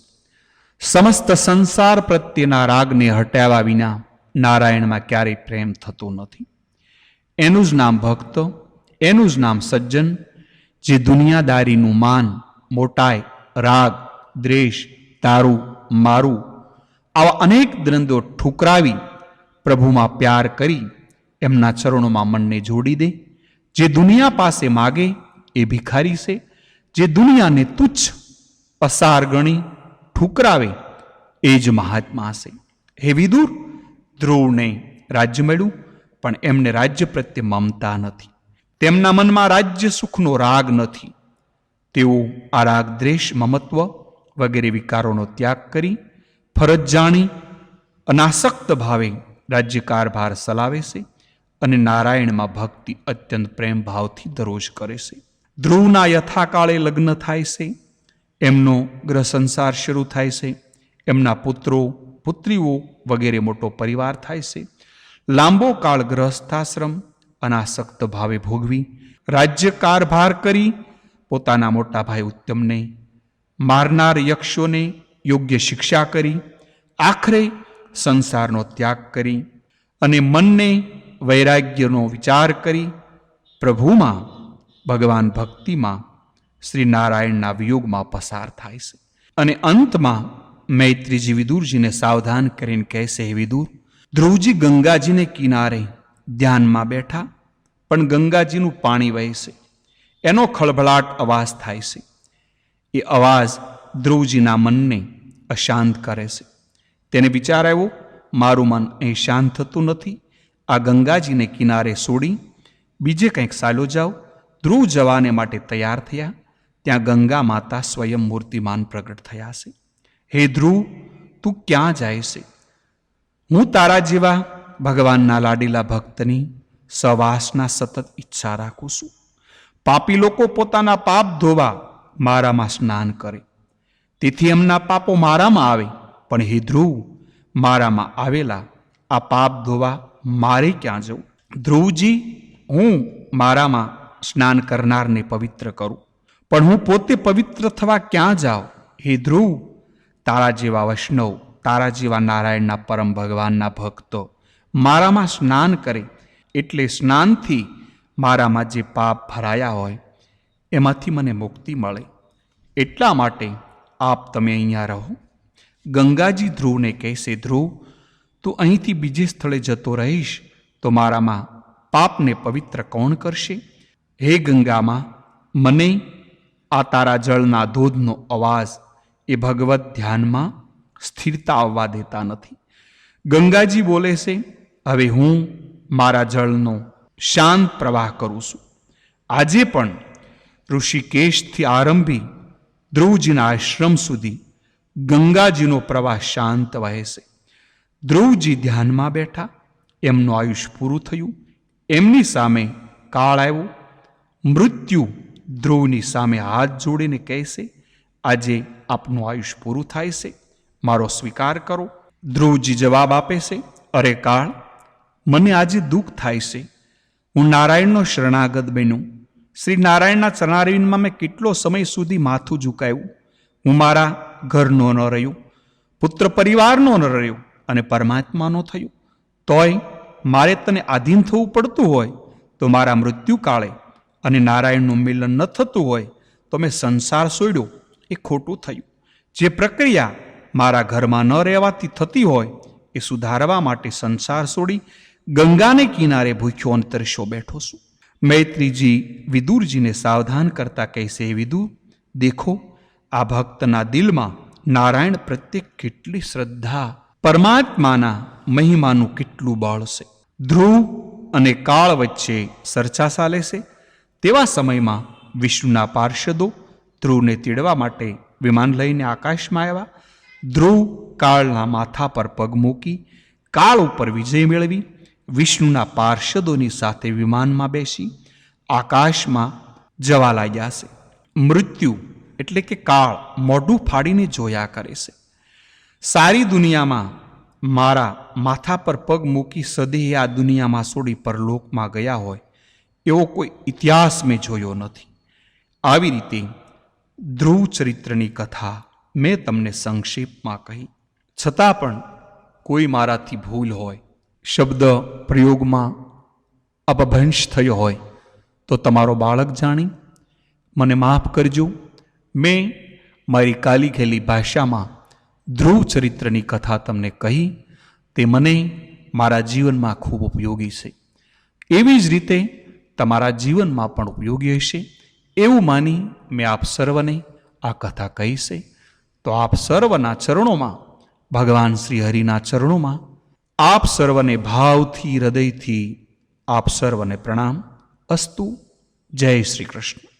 સમસ્ત સંસાર પ્રત્યેના રાગને હટાવ્યા વિના નારાયણમાં ક્યારેય પ્રેમ થતો નથી. એનું જ નામ ભક્ત, એનું જ નામ સજ્જન, જે દુનિયાદારીનું માન, મોટાઈ, રાગ, દ્વેષ, તારું, મારું આવા અનેક દ્વંદ્વો ઠુકરાવી પ્રભુમાં પ્યાર કરી એમના ચરણોમાં મનને જોડી દે. જે દુનિયા પાસે માગે એ ભિખારી છે, જે દુનિયાને તુચ્છ પસાર ગણી ઠુકરાવે એ જ મહાત્મા છે. હે વિદુર, ધ્રુવને રાજ્ય મળ્યું, પણ એમને રાજ્ય પ્રત્યે મમતા નથી. તેમના મનમાં રાજ્ય સુખનો રાગ નથી. તેઓ આ રાગ, દ્વેષ, મમત્વ વગેરે વિકારોનો ત્યાગ કરી ફરજ જાણી અનાસક્ત ભાવે રાજ્ય કારભાર ચલાવે છે અને નારાયણમાં ભક્તિ અત્યંત પ્રેમ ભાવથી દરરોજ કરે છે. ધ્રુવના યથાકાળે લગ્ન થાય છે. એમનો ગ્રહ સંસાર શરૂ થાય છે. એમના પુત્રો પુત્રીઓ વગેરે મોટો પરિવાર થાય છે. લાંબો કાળ ગ્રહસ્થાશ્રમ અનાસક્ત ભાવે ભોગવી રાજ્ય કારભાર કરી પોતાના મોટા ભાઈ ઉત્તમને મારનાર યક્ષોને યોગ્ય શિક્ષા કરી આખરે સંસારનો ત્યાગ કરી અને મનને વૈરાગ્યનો વિચાર કરી પ્રભુમાં, ભગવાન ભક્તિમાં, શ્રી નારાયણના વિયોગમાં પસાર થાય છે. અને અંતમાં મૈત્રીજી વિદુરજીને સાવધાન કરીને કહેશે, હે વિદુર, ધ્રુવજી ગંગાજીને કિનારે ધ્યાનમાં બેઠા, પણ ગંગાજીનું પાણી વહેશે. એનો ખળભળાટ અવાજ થાય છે. એ અવાજ ધ્રુવજીના મનને અશાંત કરે છે. તેને વિચાર આવ્યો, મારું મન અહીં શાંત થતું નથી. આ ગંગાજીને કિનારે છોડી બીજે કંઈક ચાલ્યો જાઓ. ધ્રુવ જવાને માટે તૈયાર થયા. ત્યાં ગંગા માતા સ્વયં મૂર્તિમાન પ્રગટ થયા છે. હે ધ્રુવ, તું ક્યાં જાય છે? હું તારા જેવા ભગવાનના લાડીલા ભક્તની સવાસના સતત ઈચ્છા રાખું છું. પાપી લોકો પોતાના પાપ ધોવા મારામાં સ્નાન કરે, તેથી એમના પાપો મારામાં આવે. પણ હે ધ્રુવ, મારામાં આવેલા આ પાપ ધોવા મારે ક્યાં જવું? ધ્રુવજી, હું મારામાં સ્નાન કરનારને પવિત્ર કરું, પણ હું પોતે પવિત્ર થવા ક્યાં જાઉં? હે ધ્રુવ, તારા જેવા વૈષ્ણવ, તારા જેવા નારાયણના પરમ ભગવાનના ભક્તો મારામાં સ્નાન કરે, એટલે સ્નાનથી મારામાં જે પાપ ભરાયા હોય એમાંથી મને મુક્તિ મળે. એટલા માટે આપ તમે અહીંયા રહો. ગંગાજી ધ્રુવને કહેશે, ધ્રુવ, તું અહીંથી બીજે સ્થળે જતો રહીશ તો મારામાં પાપને પવિત્ર કોણ કરશે? હે ગંગામાં, મને આ તારા જળના ધોધનો અવાજ એ ભગવત ધ્યાનમાં સ્થિરતા આવવા દેતા નથી. ગંગાજી બોલે છે, હવે હું મારા જળનો શાંત પ્રવાહ કરું છું. આજે પણ ઋષિકેશથી આરંભી ધ્રુવજીના આશ્રમ સુધી ગંગાજીનો પ્રવાહ શાંત વહે છે. ધ્રુવજી ધ્યાનમાં બેઠા, એમનું આયુષ પૂરું થયું. એમની સામે કાળ આવ્યો. મૃત્યુ ધ્રુવની સામે હાથ જોડીને કહેશે, આજે આપનું આયુષ પૂરું થાય છે, મારો સ્વીકાર કરો. ધ્રુવજી જવાબ આપે છે, અરે કાળ, મને આજે દુઃખ થાય છે. હું નારાયણનો શરણાગત બન્યો. શ્રી નારાયણના ચરણારવિંદમાં મેં કેટલો સમય સુધી માથું ઝુકાવ્યું. હું મારા ઘરનો ન રહ્યો, પુત્ર પરિવારનો ન રહ્યો અને પરમાત્માનો થયો. તોય મારે તને આધીન થવું પડતું હોય તો મારા મૃત્યુકાળે અને નારાયણનું મિલન ન થતું હોય તો મેં સંસાર છોડ્યો, એ ખોટું થયું. જે પ્રક્રિયા મારા ઘરમાં ન રહેવાથી થતી હોય એ સુધારવા માટે સંસાર છોડી ગંગાને કિનારે ભૂખ્યો અને તરસ્યો બેઠો છું. મૈત્રીજી વિદુરજીને સાવધાન કરતા કહેશે, વિદુર, દેખો, આ ભક્તના દિલમાં નારાયણ પ્રત્યે કેટલી શ્રદ્ધા, પરમાત્માના મહિમાનું કેટલું બળ છે. ધ્રુવ અને કાળ વચ્ચે ચર્ચા ચાલે છે. તેવા સમયમાં વિષ્ણુના પાર્ષદો ધ્રુવને તેડવા માટે વિમાન લઈને આકાશમાં આવ્યા. ધ્રુવ કાળના માથા પર પગ મૂકી કાળ ઉપર વિજય મેળવી વિષ્ણુના પાર્ષદોની સાથે વિમાનમાં બેસી આકાશમાં જવા લાગ્યા છે. મૃત્યુ એટલે કે કાળ મોઢું ફાડીને જોયા કરે છે. સારી દુનિયામાં મારા માથા પર પગ મૂકી સદેહ આ દુનિયામાં છોડી પરલોકમાં ગયા હોય એવો કોઈ ઇતિહાસ મેં જોયો નથી. આવી રીતે ધ્રુવ ચરિત્રની કથા મેં તમને સંક્ષેપમાં કહી. છતાં પણ કોઈ મારાથી ભૂલ હોય, શબ્દ પ્રયોગમાં અપભ્રંશ થયો હોય તો તમારો બાળક જાણી મને માફ કરજો. મેં મારી કાલી ઘેલી ભાષામાં ધ્રુવ ચરિત્રની કથા તમને કહી. તે મને મારા જીવનમાં ખૂબ ઉપયોગી છે. એવી જ રીતે તમારા જીવનમાં પણ ઉપયોગી હશે એવું માની મેં આપ સર્વને આ કથા કહી છે. તો આપ સર્વના ચરણોમાં, ભગવાન શ્રી હરિના ચરણોમાં આપ સર્વને ભાવથી, હૃદયથી આપ સર્વને પ્રણામ. અસ્તુ. જય શ્રી કૃષ્ણ.